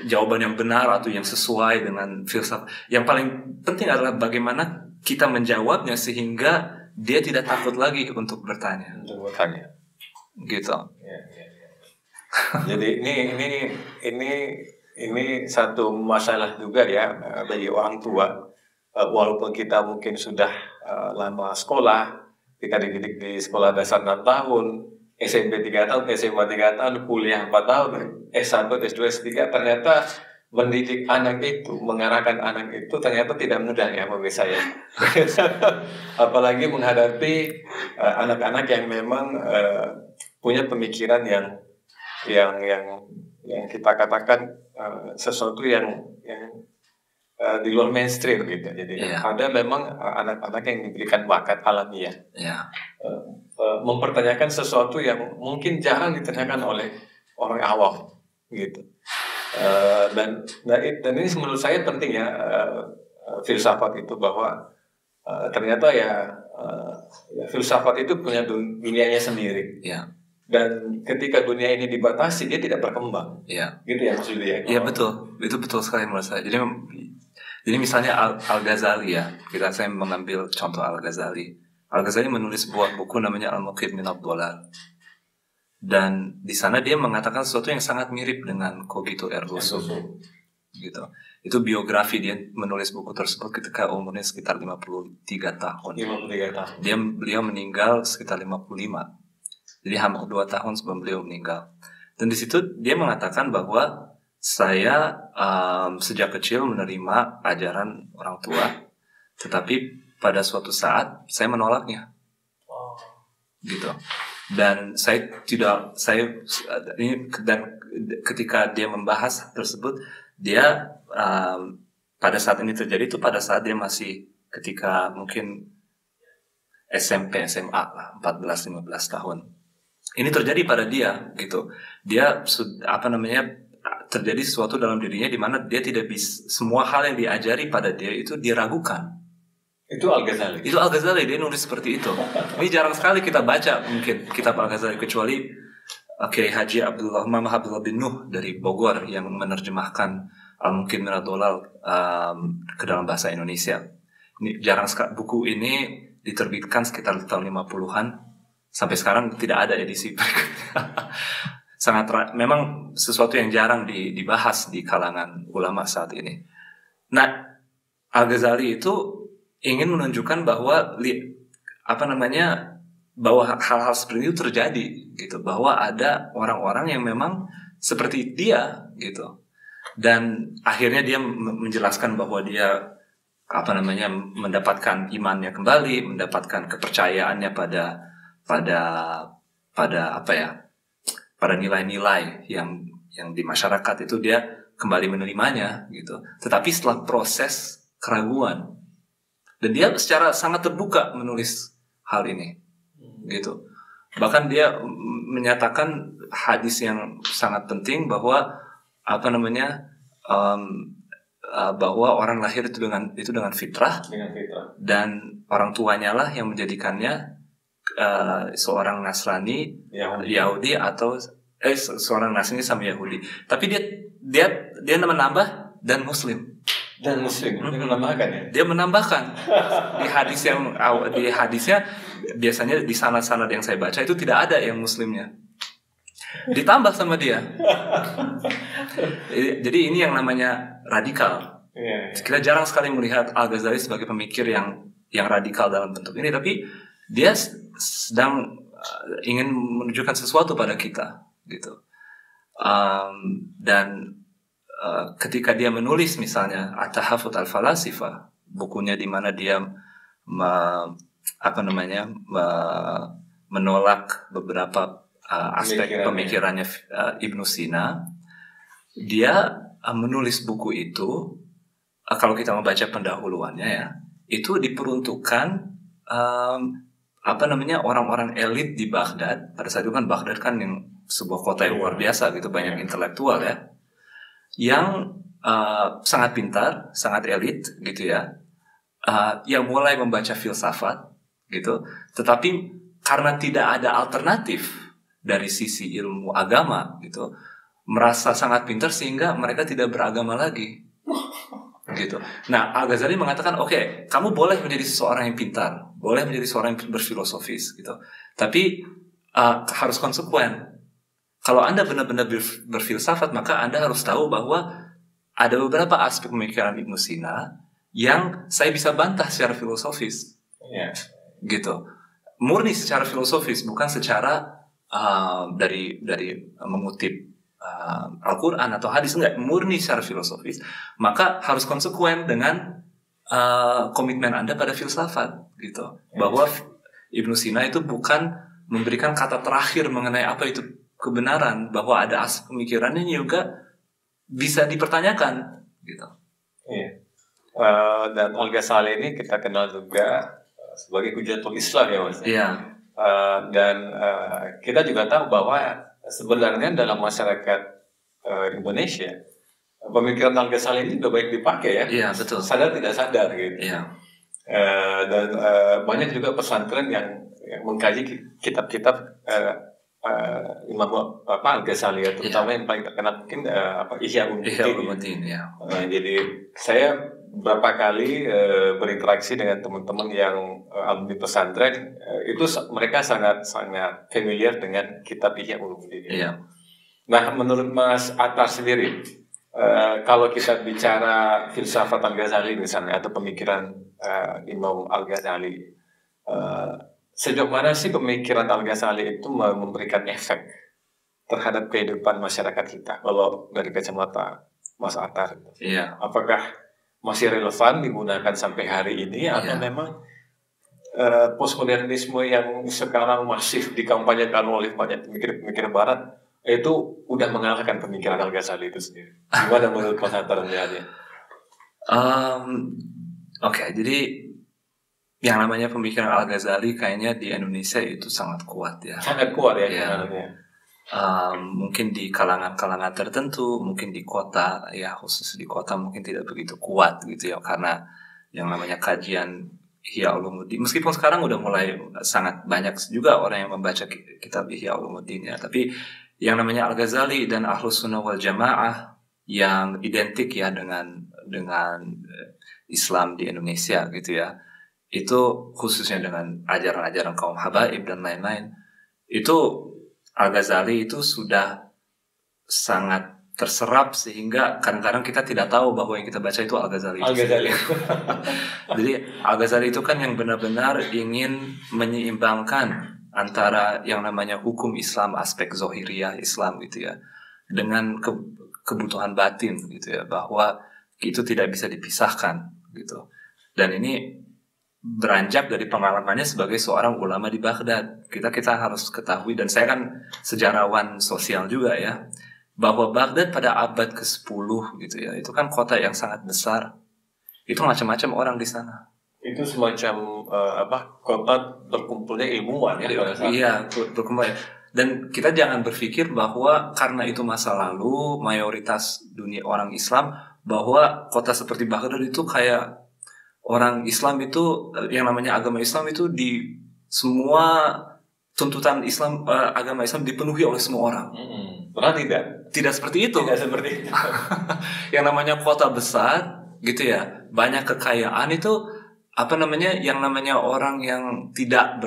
Speaker 2: Jawaban yang benar atau yang sesuai dengan filsafat. Yang paling penting adalah bagaimana kita menjawabnya sehingga dia tidak takut lagi untuk bertanya.
Speaker 1: Untuk bertanya.
Speaker 2: Gitu.
Speaker 1: Ya. Jadi ini satu masalah juga ya bagi orang tua. Walaupun kita mungkin sudah lama sekolah, kita dididik di sekolah dasar 6 tahun, SMP 3 tahun, SMA 3 tahun, kuliah 4 tahun, S1, S2, S3, ternyata mendidik anak itu, mengarahkan anak itu ternyata tidak mudah ya bagi saya. Apalagi menghadapi anak-anak yang memang punya pemikiran yang kita katakan sesuatu yang di luar mainstream gitu. Jadi ada memang anak-anak yang diberikan bakat alamiah. Mempertanyakan sesuatu yang mungkin jarang ditanyakan oleh orang awam gitu. Dan ini menurut saya penting ya filsafat itu bahwa ternyata ya filsafat itu punya dunianya sendiri. Dan ketika dunia ini dibatasi dia tidak berkembang. Gitu ya maksudnya.
Speaker 2: Iya betul, itu betul sekali menurut saya. Jadi misalnya Al-Ghazali ya, saya mengambil contoh Al-Ghazali. Al-Ghazali menulis sebuah buku namanya Al-Muqid min ad-Dhalal. Dan di sana dia mengatakan sesuatu yang sangat mirip dengan Cogito ergo sum. Gitu. Itu biografi, dia menulis buku tersebut ketika umurnya sekitar 53 tahun.
Speaker 1: 53 tahun.
Speaker 2: Beliau meninggal sekitar 55. Jadi hampir 2 tahun sebelum beliau meninggal. Dan di situ dia mengatakan bahwa saya sejak kecil menerima ajaran orang tua, tetapi pada suatu saat saya menolaknya, gitu. Dan ketika dia membahas tersebut, dia pada saat ini terjadi itu pada saat dia masih ketika mungkin SMP, SMA lah, 14-15 tahun. Ini terjadi pada dia, gitu. Dia terjadi sesuatu dalam dirinya di mana dia tidak bisa, semua hal yang diajari pada dia itu diragukan.
Speaker 1: Itu Al-Ghazali. Dia nulis seperti itu. Ini jarang sekali kita baca mungkin kitab Al-Ghazali, kecuali Kiai Haji Muhammad Abdullah bin Nuh dari Bogor yang menerjemahkan Al-Muqid min ad-Dhalal ke dalam bahasa Indonesia. Ini jarang sekali, buku ini diterbitkan sekitar tahun 50-an. Sampai sekarang tidak ada edisi berikutnya. Memang sesuatu yang jarang dibahas di kalangan ulama saat ini. Nah, Al-Ghazali itu ingin menunjukkan bahwa bahwa hal-hal seperti itu terjadi gitu, bahwa ada orang-orang yang memang seperti dia gitu. Dan akhirnya dia menjelaskan bahwa dia mendapatkan imannya kembali, mendapatkan kepercayaannya pada nilai-nilai yang di masyarakat itu dia kembali menerimanya gitu. Tetapi setelah proses keraguan, dan dia secara sangat terbuka menulis hal ini gitu. Bahkan dia menyatakan hadis yang sangat penting bahwa bahwa orang lahir itu dengan fitrah, dan orang tuanya lah yang menjadikannya seorang Nasrani, Yahudi atau seorang Nasrani sama Yahudi. Tapi dia menambah dan Muslim. Dia menambahkan ya.
Speaker 2: Dia menambahkan di hadisnya biasanya di sanad-sanad yang saya baca itu tidak ada yang Muslimnya. Ditambah sama dia. Jadi ini yang namanya radikal. Kita jarang sekali melihat Al-Ghazali sebagai pemikir yang radikal dalam bentuk ini, tapi dia sedang ingin menunjukkan sesuatu pada kita, gitu. Dan ketika dia menulis misalnya At-Tahafut Al-Falasifah, bukunya di mana dia menolak beberapa aspek pemikirannya Ibnu Sina, dia menulis buku itu. Kalau kita membaca pendahuluannya ya, itu diperuntukkan orang-orang elit di Baghdad. Pada saat itu kan Baghdad kan yang sebuah kota yang luar biasa gitu, banyak intelektual ya, yang sangat pintar, sangat elit gitu ya, yang mulai membaca filsafat gitu, tetapi karena tidak ada alternatif dari sisi ilmu agama gitu, merasa sangat pintar sehingga mereka tidak beragama lagi. Gitu. Nah, Al-Ghazali mengatakan, oke, kamu boleh menjadi seseorang yang pintar, boleh menjadi seorang yang berfilosofis, gitu. Tapi harus konsekuen. Kalau Anda benar-benar berfilsafat, maka Anda harus tahu bahwa ada beberapa aspek pemikiran Ibnu Sina yang saya bisa bantah secara filosofis, gitu. Murni secara filosofis, bukan secara dari mengutip Al-Quran atau hadis, enggak, murni secara filosofis, maka harus konsekuen dengan komitmen Anda pada filsafat, gitu. Bahwa Ibnu Sina itu bukan memberikan kata terakhir mengenai apa itu kebenaran, bahwa ada aspek pemikirannya juga bisa dipertanyakan, gitu.
Speaker 1: Dan Al-Ghazali ini kita kenal juga sebagai Hujatul Islam ya Mas. Dan kita juga tahu bahwa sebenarnya dalam masyarakat Indonesia pemikiran Al-Ghazali ini juga baik dipakai ya.
Speaker 2: Iya, betul.
Speaker 1: Sadar tidak sadar gitu.
Speaker 2: Iya.
Speaker 1: Dan banyak juga pesantren yang mengkaji kitab-kitab Imam Al-Ghazali, terutama yang paling terkenal mungkin Ihya Ulumuddin. Jadi saya beberapa kali berinteraksi dengan teman-teman yang alumni pesantren, itu mereka sangat familiar dengan kitab Ihya Ulumuddin. Nah, menurut Mas Attar sendiri, kalau kita bicara filsafat Al-Ghazali misalnya atau pemikiran Imam Al-Ghazali, sejauh mana sih pemikiran Al-Ghazali itu memberikan efek terhadap kehidupan masyarakat kita? Kalau dari kacamata Mas Attar, apakah masih relevan digunakan sampai hari ini atau memang postmodernisme yang sekarang masif dikampanyekan oleh banyak pemikir-pemikir Barat itu udah mengalahkan pemikiran Al-Ghazali itu sendiri? Gimana menurut Mas Attar melihatnya?
Speaker 2: Jadi yang namanya pemikiran Al-Ghazali kayaknya di Indonesia itu sangat kuat ya.
Speaker 1: Sangat kuat ya.
Speaker 2: Mungkin di kalangan-kalangan tertentu, mungkin di kota ya, khusus di kota mungkin tidak begitu kuat gitu ya, karena yang namanya kajian Ihya Ulumuddin, meskipun sekarang udah mulai sangat banyak juga orang yang membaca kitab Ihya Ulumuddin ya, tapi yang namanya Al-Ghazali dan Ahlus Sunnah wal Jamaah yang identik ya dengan Islam di Indonesia gitu ya, itu khususnya dengan ajaran-ajaran kaum habaib dan lain-lain, itu Al-Ghazali itu sudah sangat terserap sehingga kadang-kadang kita tidak tahu bahwa yang kita baca itu Al-Ghazali. Jadi Al-Ghazali itu kan yang benar-benar ingin menyeimbangkan antara yang namanya hukum Islam, aspek zohiriyah Islam gitu ya, dengan kebutuhan batin gitu ya, bahwa itu tidak bisa dipisahkan gitu. Dan ini beranjak dari pengalamannya sebagai seorang ulama di Baghdad. Kita harus ketahui, dan saya kan sejarawan sosial juga ya, bahwa Baghdad pada abad ke-10 gitu ya, itu kan kota yang sangat besar. Itu macam-macam orang di sana.
Speaker 1: Itu semacam kota berkumpulnya ilmuwan ya.
Speaker 2: Iya, berkumpul ya. Dan kita jangan berpikir bahwa karena itu masa lalu mayoritas dunia orang Islam, bahwa kota seperti Baghdad itu kayak orang Islam itu, yang namanya agama Islam itu di semua tuntutan Islam, agama Islam dipenuhi oleh semua orang.
Speaker 1: Benar
Speaker 2: tidak seperti itu.
Speaker 1: Tidak seperti itu.
Speaker 2: Yang namanya kota besar gitu ya, banyak kekayaan itu yang namanya orang yang tidak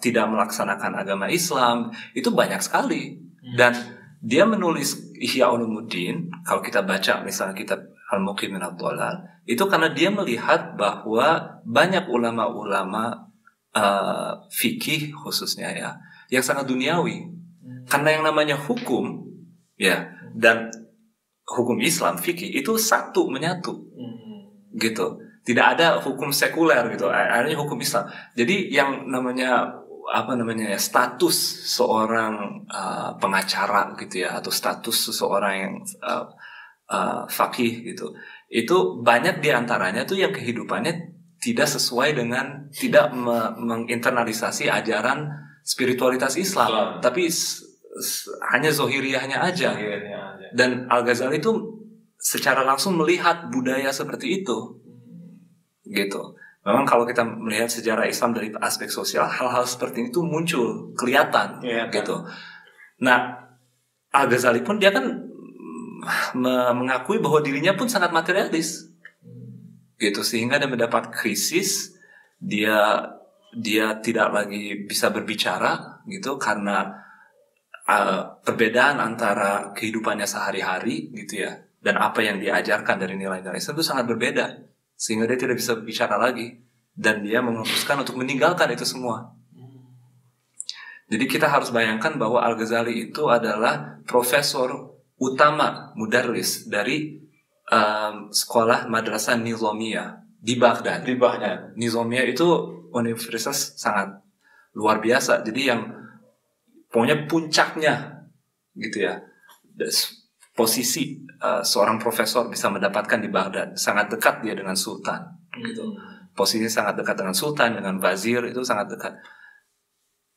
Speaker 2: melaksanakan agama Islam itu banyak sekali. Dan dia menulis Ihya Ulumuddin. Kalau kita baca misalnya kitab Al-Muqi Minadh Dhalal, itu karena dia melihat bahwa banyak ulama-ulama fikih khususnya ya, yang sangat duniawi. Karena yang namanya hukum ya dan hukum Islam fikih itu satu menyatu gitu. Tidak ada hukum sekuler gitu, adanya hukum Islam. Jadi yang namanya status seorang pengacara gitu ya, atau status seseorang yang faqih gitu, itu banyak diantaranya tuh yang kehidupannya tidak sesuai dengan, tidak menginternalisasi ajaran spiritualitas Islam, tapi hanya zohiriyahnya aja. Dan Al-Ghazali itu secara langsung melihat budaya seperti itu gitu. Memang kalau kita melihat sejarah Islam dari aspek sosial, hal-hal seperti itu muncul, kelihatan gitu. Nah, Al-Ghazali pun dia kan mengakui bahwa dirinya pun sangat materialis gitu, sehingga dia mendapat krisis, dia tidak lagi bisa berbicara gitu karena perbedaan antara kehidupannya sehari-hari gitu ya dan apa yang diajarkan dari nilai-nilai Islam itu sangat berbeda, sehingga dia tidak bisa berbicara lagi dan dia memutuskan untuk meninggalkan itu semua. Jadi kita harus bayangkan bahwa Al-Ghazali itu adalah profesor utama mudarris dari sekolah madrasah Nizamiyah di Baghdad. Nizamiyah itu universitas sangat luar biasa. Jadi yang pokoknya puncaknya gitu ya, posisi seorang profesor bisa mendapatkan di Baghdad, sangat dekat dia dengan sultan gitu. Posisinya sangat dekat dengan sultan, dengan wazir, itu sangat dekat.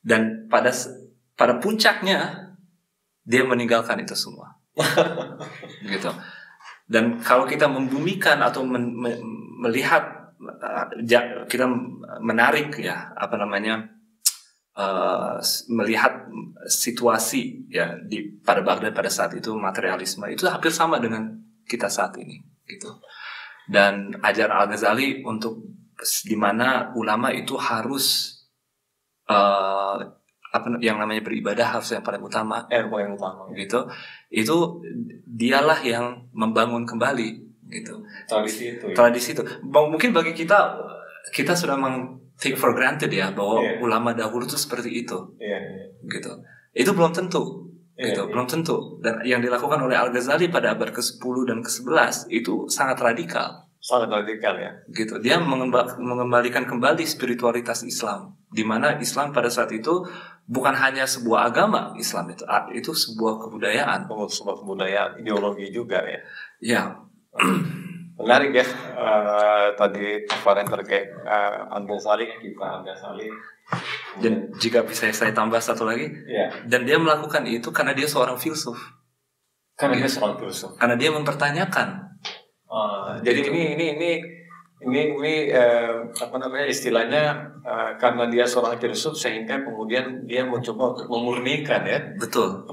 Speaker 2: Dan pada puncaknya dia meninggalkan itu semua. Gitu. Dan kalau kita membumikan atau melihat, kita menarik ya melihat situasi ya pada Baghdad pada saat itu, materialisme itu hampir sama dengan kita saat ini gitu. Dan ajaran Al-Ghazali untuk di mana ulama itu harus yang namanya beribadah harus yang paling utama, gitu. Itu dialah yang membangun kembali gitu tradisi itu. Mungkin bagi kita sudah take for granted ya bahwa ulama dahulu itu seperti itu, gitu. Itu belum tentu, belum tentu. Dan yang dilakukan oleh Al-Ghazali pada abad ke-10 dan ke-11 itu sangat radikal ya. Gitu. Dia mengembalikan kembali spiritualitas Islam, di mana Islam pada saat itu bukan hanya sebuah agama. Islam itu sebuah kebudayaan,
Speaker 1: ideologi juga ya.
Speaker 2: Ya.
Speaker 1: Menarik ya, tadi paparan terkait Al-Ghazali.
Speaker 2: Dan jika bisa saya tambah satu lagi, dan dia melakukan itu karena dia seorang filsuf. Karena dia mempertanyakan.
Speaker 1: Jadi ini istilahnya karena dia seorang filsuf sehingga kemudian dia mencoba untuk memurnikan ya.
Speaker 2: Betul.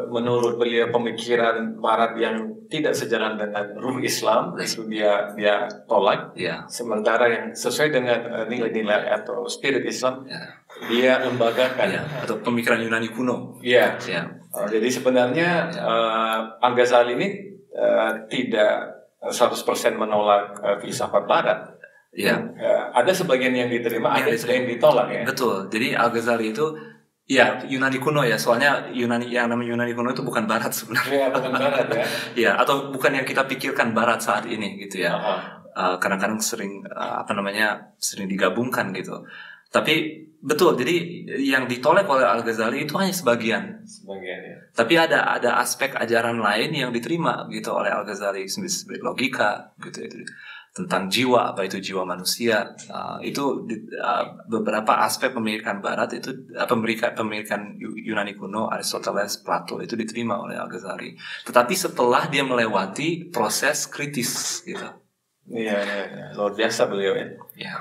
Speaker 1: Menurut beliau pemikiran Barat yang tidak sejalan dengan ruh Islam itu dia tolak. Sementara yang sesuai dengan nilai-nilai atau spirit Islam dia lembagakan.
Speaker 2: Atau pemikiran Yunani kuno.
Speaker 1: Jadi sebenarnya Al-Ghazali ini tidak 100% menolak filsafat Barat. Ada sebagian yang diterima, ada yang ditolak ya.
Speaker 2: Betul. Jadi Al-Ghazali itu Yunani kuno ya. Soalnya yang namanya Yunani kuno itu bukan Barat sebenarnya.
Speaker 1: Bukan Barat ya.
Speaker 2: Atau bukan yang kita pikirkan Barat saat ini gitu ya. Kadang-kadang sering sering digabungkan gitu. Tapi betul, jadi yang ditolak oleh Al-Ghazali itu hanya sebagian ya. Tapi ada aspek ajaran lain yang diterima gitu oleh Al-Ghazali, seperti logika gitu itu tentang jiwa, apa itu jiwa manusia. Itu beberapa aspek pemikiran Barat itu pemikiran Yunani kuno, Aristoteles, Plato itu diterima oleh Al-Ghazali. Tetapi setelah dia melewati proses kritis gitu.
Speaker 1: Iya, luar biasa beliau ya.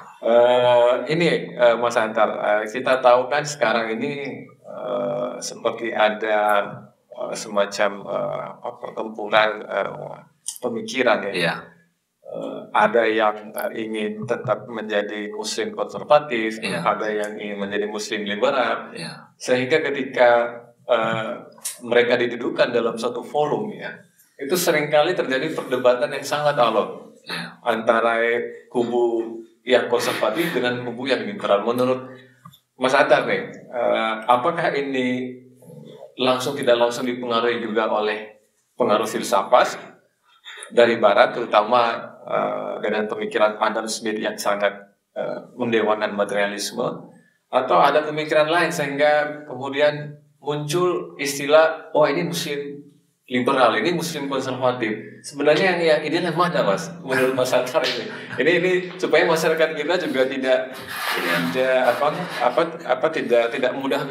Speaker 1: Ini Mas Antar, kita tahu kan sekarang ini seperti ada semacam pertempuran pemikiran ya. Ada yang ingin tetap menjadi Muslim konservatif, ada yang ingin menjadi Muslim liberal, sehingga ketika mereka didudukkan dalam satu forum ya, itu seringkali terjadi perdebatan yang sangat alot antara kubu yang konservatif dengan kubu yang liberal. Menurut Mas Atar nih, apakah ini langsung tidak langsung dipengaruhi juga oleh pengaruh filsafat dari Barat, terutama dengan pemikiran Adam Smith yang sangat mendewakan materialisme, atau ada pemikiran lain sehingga kemudian muncul istilah, oh ini Muslim liberal, ini Muslim konservatif. Sebenarnya yang ideal yang mana, Mas? Menurut Mas Atar ini supaya masyarakat kita juga tidak mudah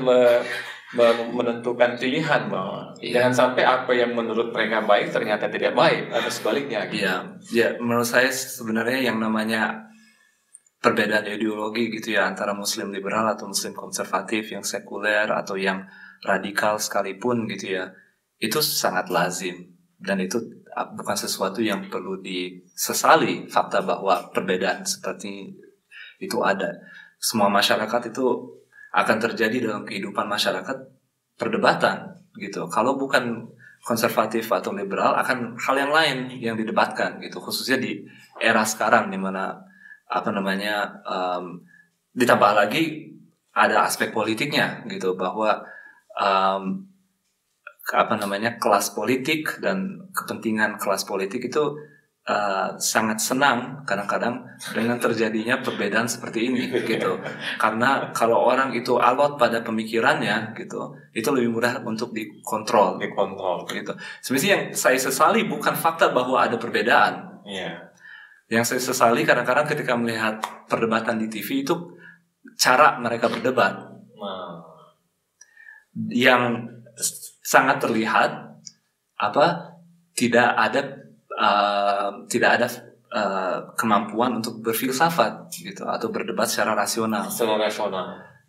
Speaker 1: menentukan pilihan bahwa jangan sampai apa yang menurut mereka baik ternyata tidak baik atau sebaliknya. Gitu.
Speaker 2: Ya, menurut saya sebenarnya yang namanya perbedaan ideologi gitu ya antara Muslim liberal atau Muslim konservatif, yang sekuler atau yang radikal sekalipun gitu ya, itu sangat lazim dan itu bukan sesuatu yang perlu disesali. Fakta bahwa perbedaan seperti itu ada. Semua masyarakat itu akan terjadi dalam kehidupan masyarakat perdebatan gitu. Kalau bukan konservatif atau liberal, akan hal yang lain yang didebatkan gitu. Khususnya di era sekarang di mana ditambah lagi ada aspek politiknya gitu, bahwa kelas politik dan kepentingan kelas politik itu sangat senang kadang-kadang dengan terjadinya perbedaan seperti ini gitu, karena kalau orang itu alot pada pemikirannya gitu, itu lebih mudah untuk dikontrol gitu. Sebenarnya yang saya sesali bukan fakta bahwa ada perbedaan. Yang saya sesali kadang-kadang ketika melihat perdebatan di TV itu cara mereka berdebat yang sangat terlihat tidak ada kemampuan untuk berfilsafat gitu atau berdebat secara rasional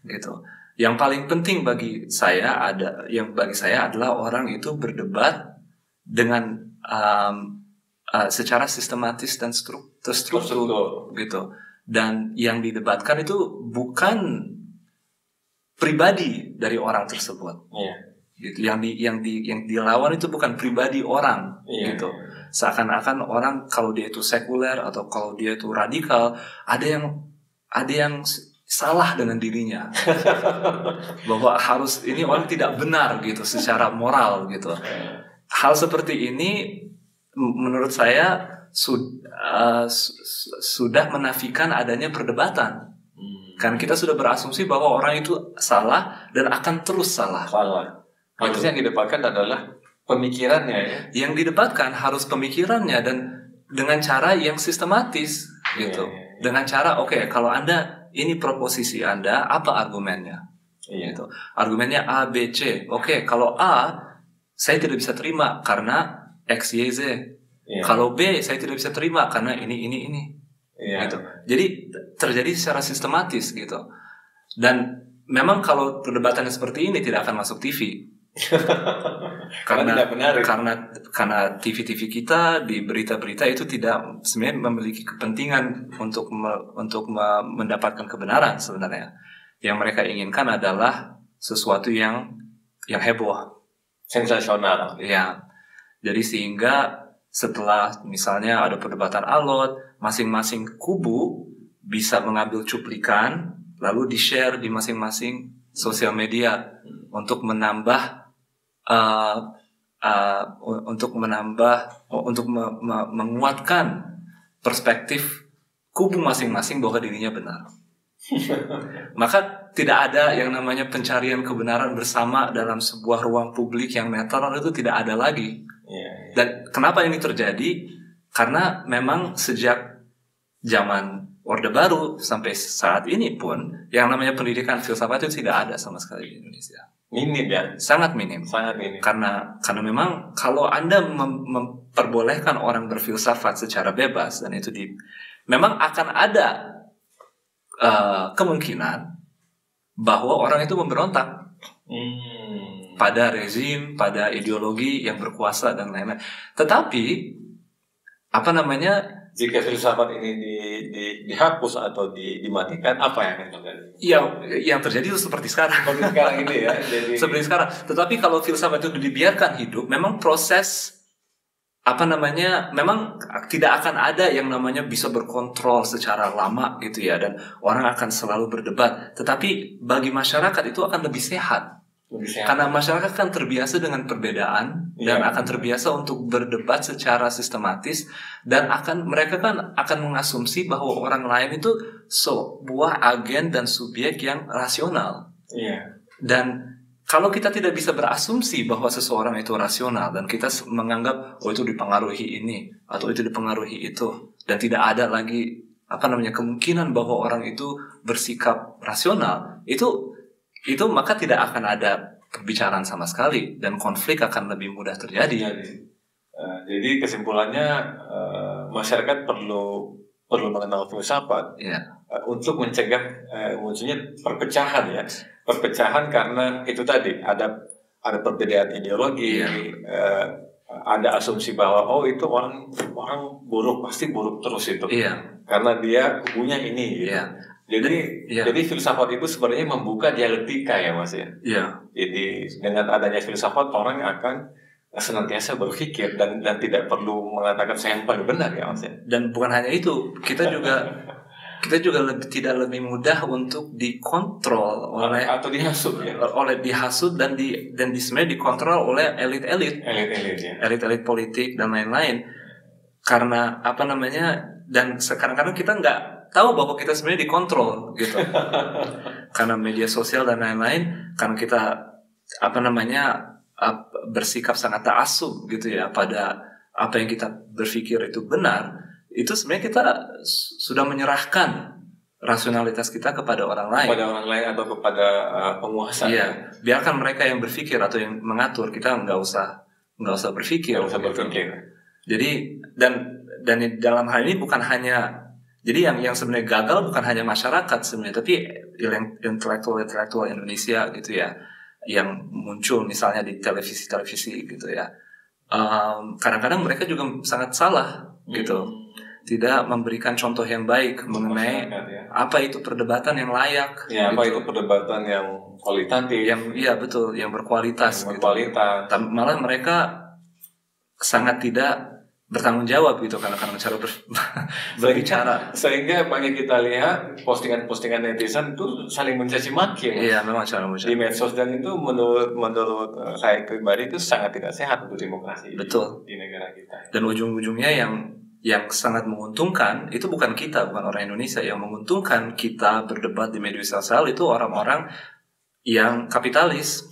Speaker 2: gitu. Yang paling penting bagi saya adalah orang itu berdebat dengan secara sistematis dan terstruktur gitu. Dan yang didebatkan itu bukan pribadi dari orang tersebut. Gitu. Yang dilawan itu bukan pribadi orang gitu. Seakan-akan orang kalau dia itu sekuler atau kalau dia itu radikal, ada yang salah dengan dirinya. Bahwa ini orang tidak benar gitu secara moral gitu. Hal seperti ini menurut saya sudah menafikan adanya perdebatan. Karena kita sudah berasumsi bahwa orang itu salah dan akan terus salah.
Speaker 1: Harusnya yang didebatkan adalah pemikirannya ya.
Speaker 2: Yang didebatkan harus pemikirannya dan dengan cara yang sistematis gitu. Dengan cara kalau Anda ini proposisi Anda, apa argumennya? Gitu. Argumennya A, B, C. Kalau A saya tidak bisa terima karena X, Y, Z. Kalau B saya tidak bisa terima karena ini. Gitu. Jadi terjadi secara sistematis gitu. Dan memang kalau perdebatannya seperti ini tidak akan masuk TV. karena TV kita di berita-berita itu tidak sebenarnya memiliki kepentingan untuk mendapatkan kebenaran sebenarnya. Yang mereka inginkan adalah sesuatu yang heboh,
Speaker 1: sensasional.
Speaker 2: Ya. Jadi sehingga setelah misalnya ada perdebatan alot, masing-masing kubu bisa mengambil cuplikan lalu di-share di masing-masing sosial media untuk menguatkan perspektif kubu masing-masing bahwa dirinya benar. Maka tidak ada yang namanya pencarian kebenaran bersama dalam sebuah ruang publik yang netral, itu tidak ada lagi. Dan kenapa ini terjadi? Karena memang sejak zaman Orde Baru sampai saat ini pun yang namanya pendidikan filsafat itu tidak ada sama sekali di Indonesia.
Speaker 1: Minim ya,
Speaker 2: sangat minim. Karena memang kalau Anda memperbolehkan orang berfilsafat secara bebas dan itu memang akan ada kemungkinan bahwa orang itu memberontak pada rezim, pada ideologi yang berkuasa dan lain-lain. Tetapi
Speaker 1: jika filsafat ini dihapus atau dimatikan, apa yang akan terjadi?
Speaker 2: Yang terjadi itu seperti sekarang.
Speaker 1: Seperti sekarang ini ya. Jadi...
Speaker 2: seperti sekarang. Tetapi kalau filsafat itu dibiarkan hidup, memang proses memang tidak akan ada yang namanya bisa berkontrol secara lama gitu ya, dan orang akan selalu berdebat. Tetapi bagi masyarakat itu akan lebih sehat. Karena masyarakat kan terbiasa dengan perbedaan dan akan terbiasa untuk berdebat secara sistematis, dan mereka kan akan mengasumsi bahwa orang lain itu sebuah agen dan subjek yang rasional. Dan kalau kita tidak bisa berasumsi bahwa seseorang itu rasional dan kita menganggap itu dipengaruhi ini atau itu dipengaruhi itu, dan tidak ada lagi kemungkinan bahwa orang itu bersikap rasional, itu maka tidak akan ada perbicaraan sama sekali dan konflik akan lebih mudah terjadi.
Speaker 1: Jadi kesimpulannya masyarakat perlu mengenal filsafat untuk mencegah munculnya perpecahan ya. Perpecahan karena itu tadi ada perbedaan ideologi, ada asumsi bahwa itu orang buruk, pasti buruk terus itu, karena dia kubunya ini. Gitu. Jadi filsafat itu sebenarnya membuka dialektika ya Mas ya. Jadi dengan adanya filsafat orang akan senantiasa berpikir dan tidak perlu mengatakan saya yang paling benar ya Mas ya.
Speaker 2: Dan bukan hanya itu, kita juga tidak lebih mudah untuk dikontrol oleh
Speaker 1: atau dihasut ya.
Speaker 2: Dihasut dan sebenarnya dikontrol oleh elit-elit politik dan lain-lain. Karena dan sekarang kita nggak tahu bahwa kita sebenarnya dikontrol gitu. Karena media sosial dan lain-lain, karena kita bersikap sangat ta'assub gitu ya pada apa yang kita berpikir itu benar. Itu sebenarnya kita sudah menyerahkan rasionalitas kita kepada orang lain.
Speaker 1: Kepada orang lain atau kepada penguasa.
Speaker 2: Biarkan mereka yang berpikir atau yang mengatur, kita nggak usah berpikir.
Speaker 1: Nggak usah berpikir.
Speaker 2: Jadi dan dalam hal ini bukan hanya, jadi yang sebenarnya gagal bukan hanya masyarakat sebenarnya, tapi intelektual Indonesia gitu ya, yang muncul misalnya di televisi gitu ya. Kadang-kadang mereka juga sangat salah gitu. Tidak memberikan contoh yang baik mengenai apa itu perdebatan yang layak,
Speaker 1: apa itu perdebatan yang kualitatif,
Speaker 2: yang berkualitas. Malah mereka sangat tidak bertanggung jawab gitu karena cara berbicara.
Speaker 1: Sehingga banyak kita lihat postingan netizen itu saling mencaci maki.
Speaker 2: Memang cara
Speaker 1: di medsos, dan itu menurut saya pribadi itu sangat tidak sehat untuk demokrasi.
Speaker 2: Betul.
Speaker 1: Di negara kita.
Speaker 2: Dan ujung-ujungnya yang sangat menguntungkan itu bukan orang Indonesia. Yang menguntungkan kita berdebat di media sosial itu orang-orang yang kapitalis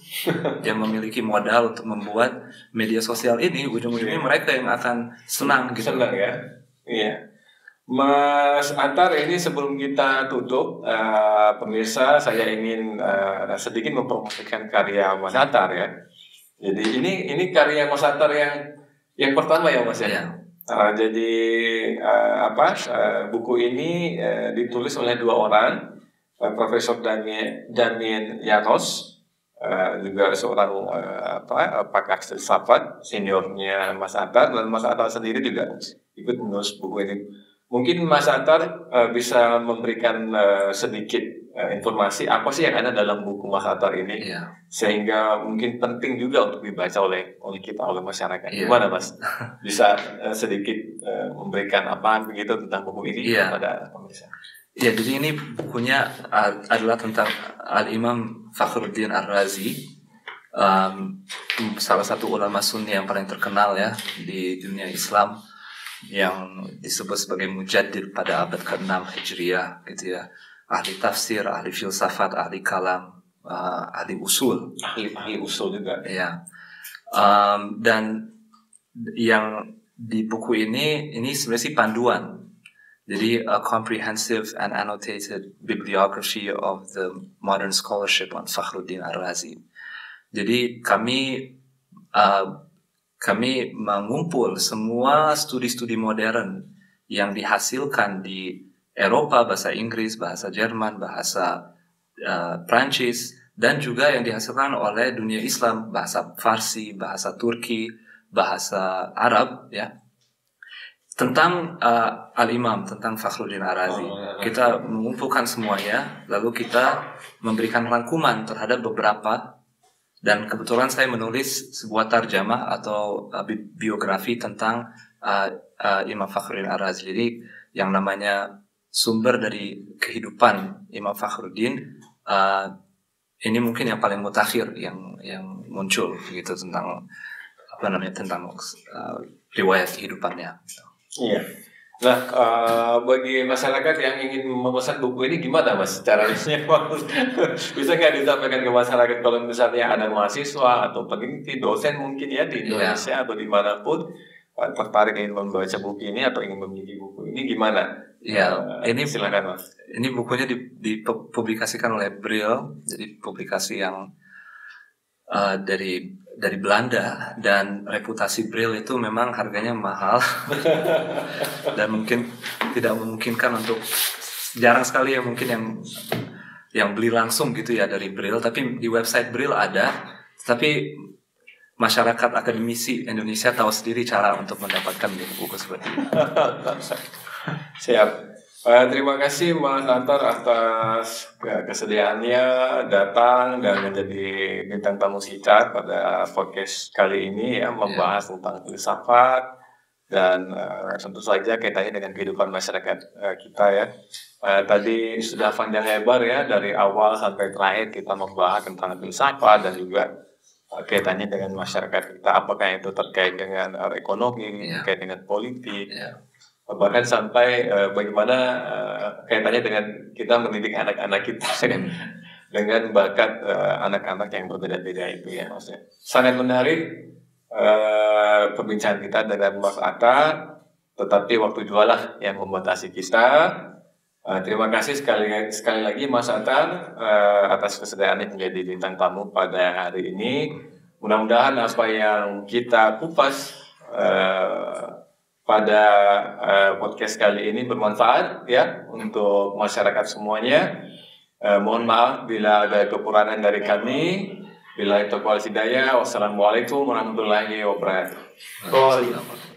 Speaker 2: yang memiliki modal untuk membuat media sosial ini. Ujung-ujungnya mereka yang akan senang gitu.
Speaker 1: Senang ya. Iya. Mas Antar, ini sebelum kita tutup, pemirsa, saya ingin sedikit mempromosikan karya Mas Antar ya. Jadi ini karya Mas Antar yang pertama ya Mas ya. Buku ini ditulis oleh dua orang, Profesor Damien Yanos, juga seorang pakar filsafat seniornya Mas Antar, dan Mas Antar sendiri juga ikut menulis buku ini. Mungkin Mas Antar bisa memberikan sedikit informasi apa sih yang ada dalam buku Mas Antar ini, sehingga mungkin penting juga untuk dibaca oleh kita, oleh masyarakat. Gimana Mas? Bisa sedikit memberikan apa begitu tentang buku ini kepada pemirsa?
Speaker 2: Jadi ini bukunya adalah tentang Al-Imam Fakhruddin Ar-Razi, salah satu ulama Sunni yang paling terkenal ya di dunia Islam, yang disebut sebagai mujaddid pada abad ke-6 Hijriah gitu ya. Ahli tafsir, ahli filsafat, ahli kalam, ahli usul.
Speaker 1: Ahli usul juga.
Speaker 2: Dan yang di buku ini sebenarnya panduan. Jadi a comprehensive and annotated bibliography of the modern scholarship on Fakhruddin Ar-Razi. Jadi kami mengumpul semua studi-studi modern yang dihasilkan di Eropa, bahasa Inggris, bahasa Jerman, bahasa Prancis, dan juga yang dihasilkan oleh dunia Islam, bahasa Farsi, bahasa Turki, bahasa Arab ya. tentang Al-Imam, tentang Fakhruddin Ar-Razi. Kita mengumpulkan semuanya, lalu kita memberikan rangkuman terhadap beberapa, dan kebetulan saya menulis sebuah tarjamah atau biografi tentang Imam Fakhruddin Ar-Razi. Jadi yang namanya sumber dari kehidupan Imam Fakhruddin ini mungkin yang paling mutakhir yang muncul gitu tentang tentang riwayat kehidupannya.
Speaker 1: Iya. Nah, bagi masyarakat yang ingin memesan buku ini gimana Mas? Caranya bisa nggak disampaikan ke masyarakat kalau misalnya ada mahasiswa atau peneliti, dosen mungkin ya di Indonesia atau dimanapun tertarik ingin membaca buku ini atau ingin memiliki buku ini gimana?
Speaker 2: Ya, ini
Speaker 1: silakan Mas.
Speaker 2: Ini bukunya dipublikasikan oleh Brill, jadi publikasi yang dari Belanda, dan reputasi Brill itu memang harganya mahal dan mungkin tidak memungkinkan untuk, jarang sekali ya mungkin yang beli langsung gitu ya dari Brill, tapi di website Brill ada, tapi masyarakat akademisi Indonesia tahu sendiri cara untuk mendapatkan buku seperti ini.
Speaker 1: Siap. Terima kasih Mas Antar atas kesediaannya datang dan menjadi bintang tamu Sicat pada podcast kali ini ya, membahas tentang filsafat dan tentu saja kaitannya dengan kehidupan masyarakat kita ya. Tadi sudah panjang lebar ya, dari awal sampai terakhir kita membahas tentang filsafat dan juga kaitannya dengan masyarakat kita, apakah itu terkait dengan ekonomi, terkait dengan politik, bahkan sampai bagaimana kaitannya dengan kita mendidik anak-anak kita dengan bakat anak-anak yang berbeda-beda itu ya, maksudnya sangat menarik perbincangan kita dengan Mas Atta, tetapi waktu jualah yang membatasi kita. Terima kasih sekali lagi Mas Atta atas kesediaannya menjadi bintang tamu pada hari ini. Mudah-mudahan apa yang kita kupas pada podcast kali ini bermanfaat ya untuk masyarakat semuanya. Mohon maaf bila ada kekurangan dari kami. Bila itu kualitas hidayah. Wassalamualaikum warahmatullahi wabarakatuh.